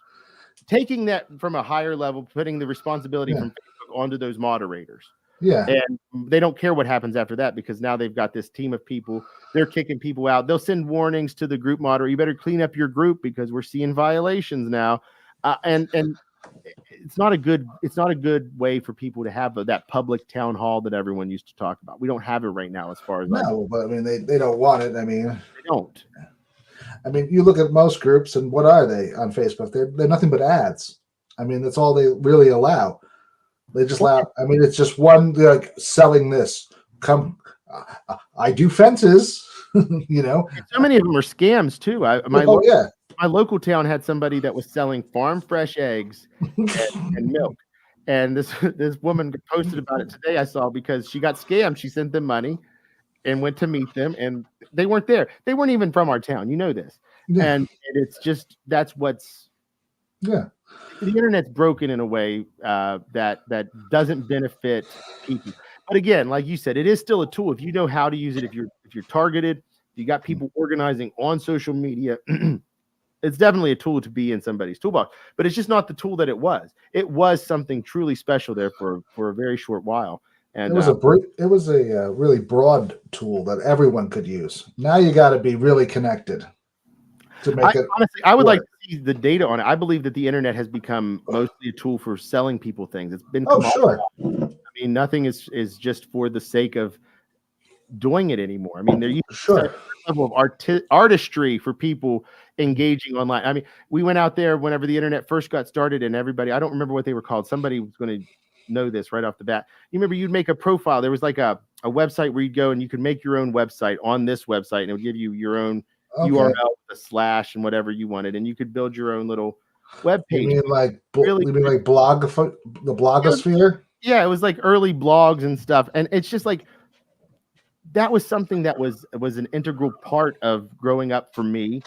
taking that from a higher level, putting the responsibility from Facebook onto those moderators. Yeah. And they don't care what happens after that, because now they've got this team of people. They're kicking people out. They'll send warnings to the group moderator. You better clean up your group because we're seeing violations now. And it's not a good way for people to have that public town hall that everyone used to talk about. We don't have it right now, as far as but I mean, they don't want it. I mean, they don't. I mean, you look at most groups, and what are they on Facebook? They're nothing but ads. I mean, that's all they really allow. They just allow. I mean, it's just one like selling this. Come, I do fences. So many of them are scams too. My local town had somebody that was selling farm fresh eggs and milk, and this woman posted about it today. I saw, because she got scammed. She sent them money and went to meet them, and they weren't there. They weren't even from our town. You know this, and it's just that's what's the internet's broken in a way that doesn't benefit people. But again, like you said, it is still a tool if you know how to use it. If you're targeted, you got people organizing on social media. It's definitely a tool to be in somebody's toolbox, but it's just not the tool that it was. It was something truly special there for a very short while. And it was a really broad tool that everyone could use. Now you got to be really connected to make it. Honestly, I would like to see the data on it. I believe that the internet has become mostly a tool for selling people things. It's been sure. I mean, nothing is just for the sake of doing it anymore. I mean, there used to be a level of artistry for people engaging online. I mean, we went out there whenever the internet first got started, and everybody, I don't remember what they were called. Somebody was going to know this right off the bat. You remember you'd make a profile. There was like a website where you'd go and you could make your own website on this website, and it would give you your own URL with a slash and whatever you wanted, and you could build your own little web page. You mean like the blogosphere? Yeah, it was like early blogs and stuff, and it's just like that was something that was an integral part of growing up for me,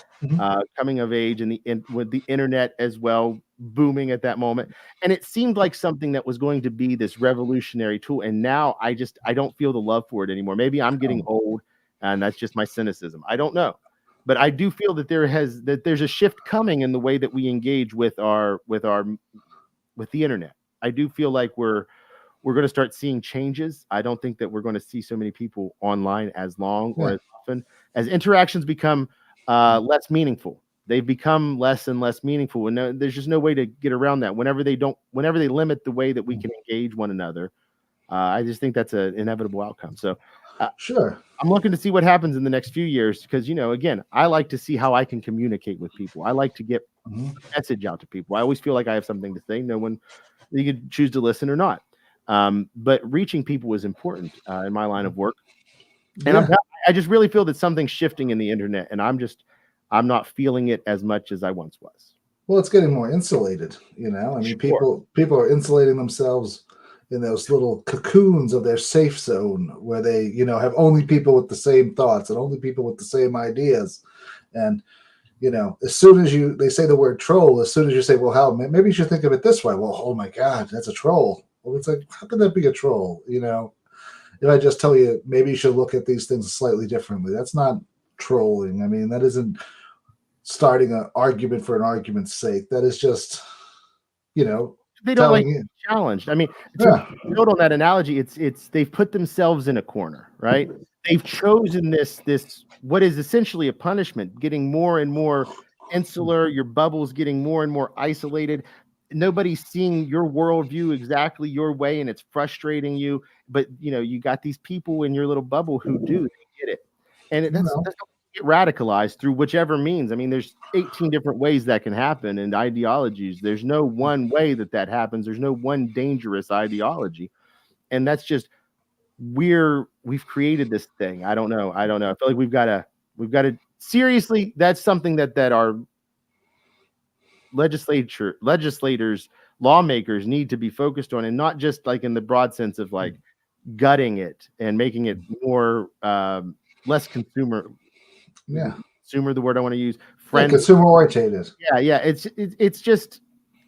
coming of age, and with the internet as well booming at that moment. And it seemed like something that was going to be this revolutionary tool. And now I don't feel the love for it anymore. Maybe I'm getting old, and that's just my cynicism. I don't know, but I do feel that there's a shift coming in the way that we engage with the internet. I do feel like we're going to start seeing changes. I don't think that we're going to see so many people online as long or as often as interactions become less meaningful. They've become less and less meaningful, and there's just no way to get around that. Whenever they limit the way that we can engage one another, I just think that's an inevitable outcome. So, sure, I'm looking to see what happens in the next few years, because again, I like to see how I can communicate with people. I like to get a message out to people. I always feel like I have something to say. No one, you can choose to listen or not. But reaching people is important in my line of work. And I just really feel that something's shifting in the internet, and I'm not feeling it as much as I once was. Well, it's getting more insulated, I mean, people are insulating themselves in those little cocoons of their safe zone where they, have only people with the same thoughts and only people with the same ideas. And, as soon as they say the word troll, as soon as you say, well, how, maybe you should think of it this way. Well, oh my God, that's a troll. Well, it's like, how can that be a troll? If I just tell you, maybe you should look at these things slightly differently. That's not trolling. I mean, that isn't starting an argument for an argument's sake. That is just, they don't like to be challenged. I mean, to build on that analogy, it's they've put themselves in a corner, right? They've chosen this what is essentially a punishment, getting more and more insular. Your bubble's getting more and more isolated. Nobody's seeing your worldview exactly your way, and it's frustrating you. But you got these people in your little bubble who do. They get it. And that's how you get radicalized through whichever means. I mean, there's 18 different ways that can happen, and ideologies. There's no one way that happens. There's no one dangerous ideology, and that's just we've created this thing. I don't know. I feel like we've got to seriously. That's something that our legislators, lawmakers need to be focused on, and not just like in the broad sense of like gutting it and making it more less consumer. Yeah, consumer, the word I want to use. Consumer oriented. Yeah. It's just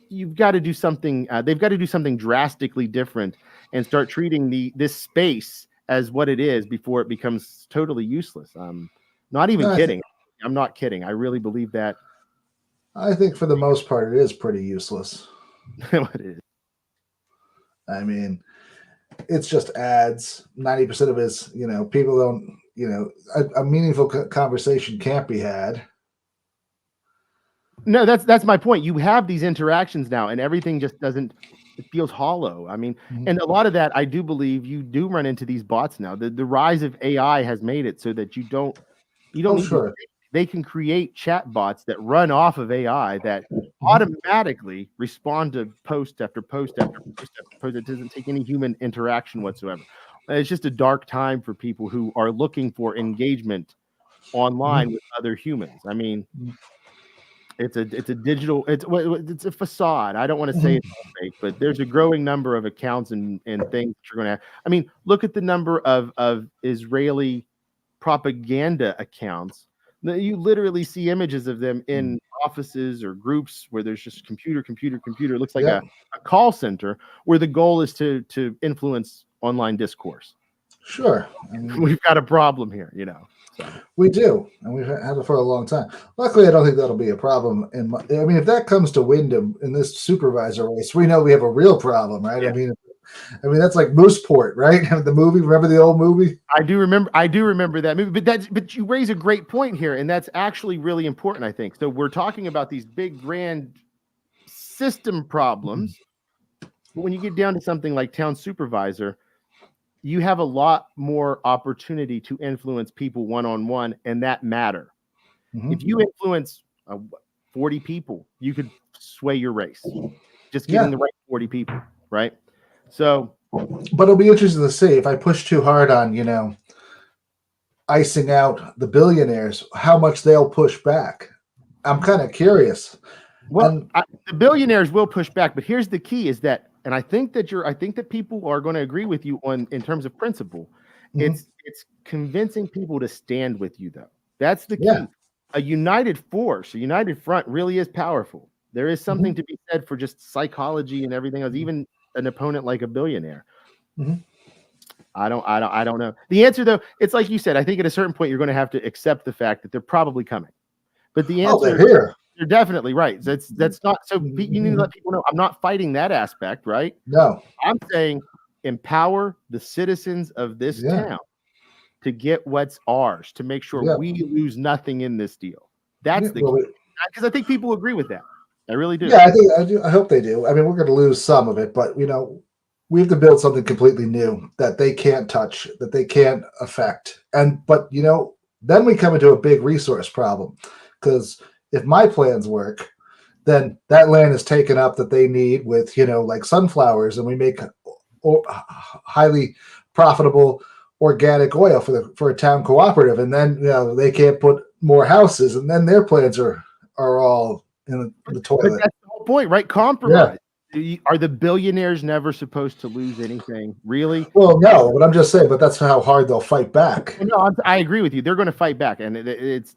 you've got to do something. They've got to do something drastically different and start treating this space as what it is before it becomes totally useless. Not even kidding. I'm not kidding. I really believe that. I think for the most part, it is pretty useless. What it is. I mean, it's just ads. 90% of it is, people don't, a meaningful conversation can't be had. No, that's my point. You have these interactions now, and everything just doesn't. It feels hollow. I mean, and a lot of that, I do believe you do run into these bots now. The rise of AI has made it so that you don't need sure. They can create chat bots that run off of AI that automatically respond to post after post after post after post. It doesn't take any human interaction whatsoever. It's just a dark time for people who are looking for engagement online with other humans. I mean, it's a digital, it's a facade. I don't want to say it's all fake, but there's a growing number of accounts and things that you're going to have. I mean, look at the number of Israeli propaganda accounts. You literally see images of them in offices or groups where there's just computer. It looks like a call center where the goal is to influence online discourse. Sure. We've got a problem here, So. We do, and we've had it for a long time. Luckily, I don't think that'll be a problem. If that comes to Windham in this supervisor race, we know we have a real problem, right? Yeah. I mean that's like Mooseport, right? The movie. Remember the old movie? I do remember that movie. But you raise a great point here, and that's actually really important, I think. So we're talking about these big, grand system problems, but when you get down to something like town supervisor, you have a lot more opportunity to influence people one-on-one, and that matter. If you influence 40 people, you could sway your race. Just getting the right 40 people, right? So, but it'll be interesting to see if I push too hard on, icing out the billionaires, how much they'll push back. I'm kind of curious. Well, the billionaires will push back, but here's the key: is that, and I think that people are going to agree with you in terms of principle. It's convincing people to stand with you, though. That's the key. Yeah. A united force, a united front, really is powerful. There is something to be said for just psychology and everything else, even an opponent like a billionaire. I don't know. The answer, though, it's like you said. I think at a certain point you're going to have to accept the fact that they're probably coming. But the answer, they're here. You're definitely right. That's not so. You need to let people know. I'm not fighting that aspect, right? No, I'm saying empower the citizens of this town to get what's ours, to make sure we lose nothing in this deal. That's the key. Because I think people agree with that. I really do. Yeah, I do. I hope they do. I mean, we're going to lose some of it, but we have to build something completely new that they can't touch, that they can't affect. But then we come into a big resource problem, because if my plans work, then that land is taken up that they need with like sunflowers, and we make highly profitable organic oil for a town cooperative, and then they can't put more houses, and then their plans are all in the toilet. But that's the whole point, right? Compromise. Yeah. Are the billionaires never supposed to lose anything? Really? Well, no, but I'm just saying, but that's how hard they'll fight back. No, I agree with you. They're going to fight back, and it's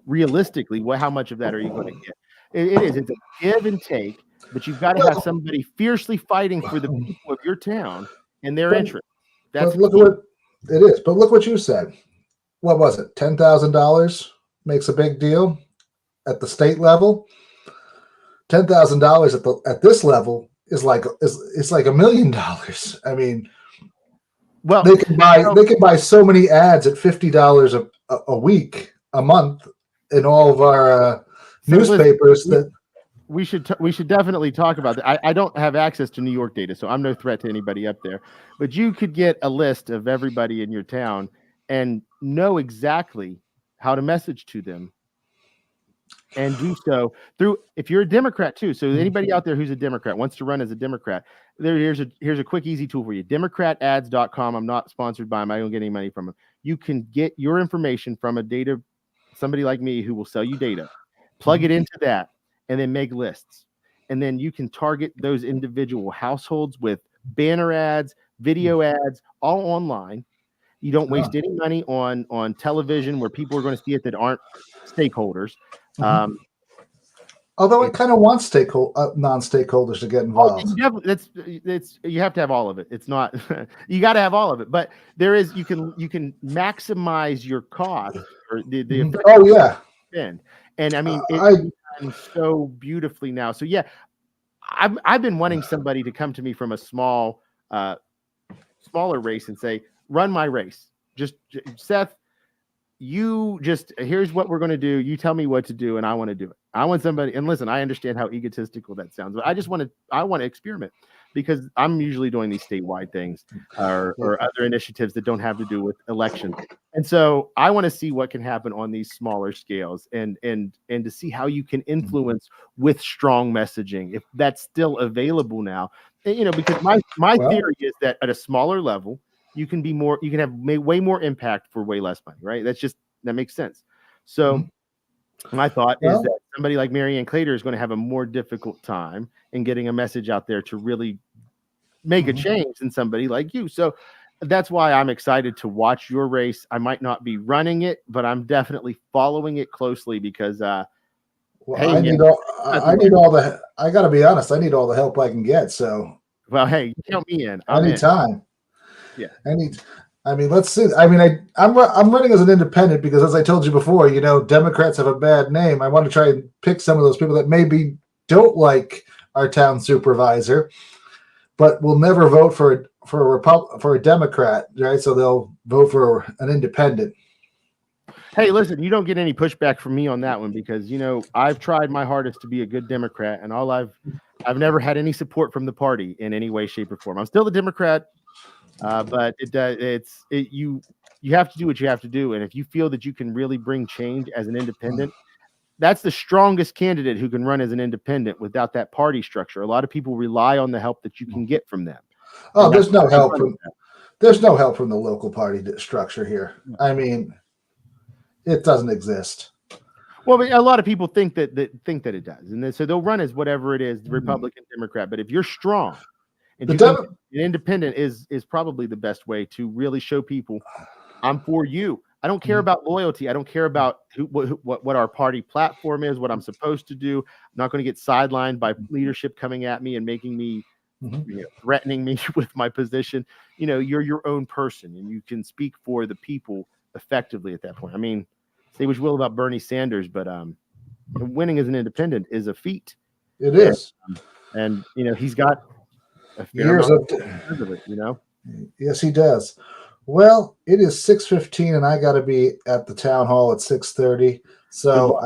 realistically, how much of that are you going to get? It's a give and take, but you've got to have somebody fiercely fighting for the people of your town and their interests. That's look at what it is. But look what you said. What was it? $10,000 makes a big deal at the state level. $10,000 at this level is like $1 million. I mean, well, they can buy so many ads at $50 a week, a month, in all of our newspapers. That we should definitely talk about that. I don't have access to New York data, so I'm no threat to anybody up there. But you could get a list of everybody in your town, and know exactly how to message to them, and do so through, if you're a Democrat too. So anybody out there who's a Democrat, wants to run as a Democrat, here's a quick, easy tool for you. DemocratAds.com. I'm not sponsored by them. I don't get any money from them. You can get your information from somebody like me who will sell you data, plug it into that, and then make lists. And then you can target those individual households with banner ads, video ads, all online. You don't waste any money on television where people are going to see it that aren't stakeholders. Although it kind of wants non-stakeholders to get involved. You have to have all of it. It's not you got to have all of it, but you can maximize your cost or the spend. And I mean, it's done so beautifully now. So yeah, I've been wanting somebody to come to me from a smaller race and say, run my race. Just Seth, here's what we're going to do. You tell me what to do, and I want to do it. I want somebody, and listen, I understand how egotistical that sounds, but I want to experiment, because I'm usually doing these statewide things or other initiatives that don't have to do with elections. And so I want to see what can happen on these smaller scales, and to see how you can influence with strong messaging, if that's still available now. And, because my theory is that at a smaller level, you can have way more impact for way less money, right? That makes sense. So my thought is that somebody like Marianne Claytor is going to have a more difficult time in getting a message out there to really make a change than somebody like you. So that's why I'm excited to watch your race. I might not be running it, but I'm definitely following it closely, because I got to be honest, I need all the help I can get. So, well, hey, count me in. Anytime. Yeah. I mean, let's see. I mean, I'm running as an independent because, as I told you before, Democrats have a bad name. I want to try and pick some of those people that maybe don't like our town supervisor, but will never vote for a Democrat, right? So they'll vote for an independent. Hey, listen, you don't get any pushback from me on that one, because I've tried my hardest to be a good Democrat, and I've never had any support from the party in any way, shape, or form. I'm still a Democrat. But you have to do what you have to do. And if you feel that you can really bring change as an independent, that's the strongest candidate who can run as an independent without that party structure. A lot of people rely on the help that you can get from them. Oh, there's no help from the local party structure here. I mean, it doesn't exist. Well, a lot of people think that it does, and so they'll run as whatever it is, Republican, Democrat. But if you're strong, and an independent is probably the best way to really show people, I'm for you. I don't care about loyalty. I don't care about what our party platform is, what I'm supposed to do. I'm not going to get sidelined by leadership coming at me and making me, threatening me with my position. You're your own person, and you can speak for the people effectively at that point. I mean, say what you will about Bernie Sanders, but winning as an independent is a feat. It is. And he's got years of it, Yes, he does. Well, it is 6:15, and I got to be at the town hall at 6:30. So,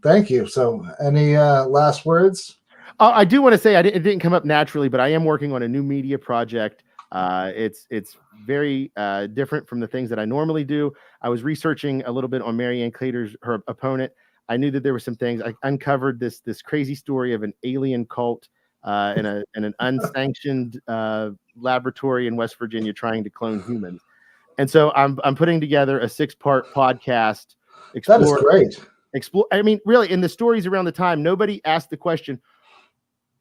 thank you. So, any last words? I do want to say it didn't come up naturally, but I am working on a new media project. It's very different from the things that I normally do. I was researching a little bit on Marianne Claytor's, her opponent. I knew that there were some things. I uncovered this crazy story of an alien cult in an unsanctioned laboratory in West Virginia trying to clone humans. And so I'm putting together a 6-part podcast. That is great. I mean, really, in the stories around the time, nobody asked the question,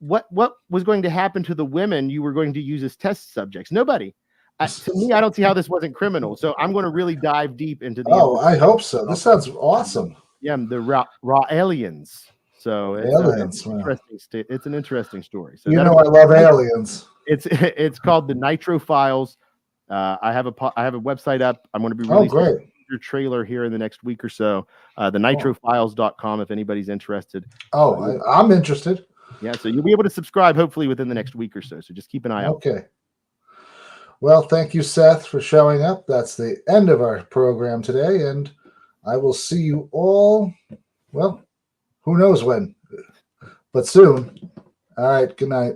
what was going to happen to the women you were going to use as test subjects? Nobody. To me, I don't see how this wasn't criminal. So I'm going to really dive deep into the. Oh, I hope so. This sounds awesome. Yeah, the raw aliens. So it's it's an interesting story. So I love aliens. It's called the Nitro Files. I have a website up. I'm going to be releasing your trailer here in the next week or so. The nitrofiles.com if anybody's interested. I'm interested. Yeah, so you'll be able to subscribe hopefully within the next week or so. So just keep an eye out. Okay. Well, thank you, Seth, for showing up. That's the end of our program today, and I will see you all, well, who knows when, but soon. All right, good night.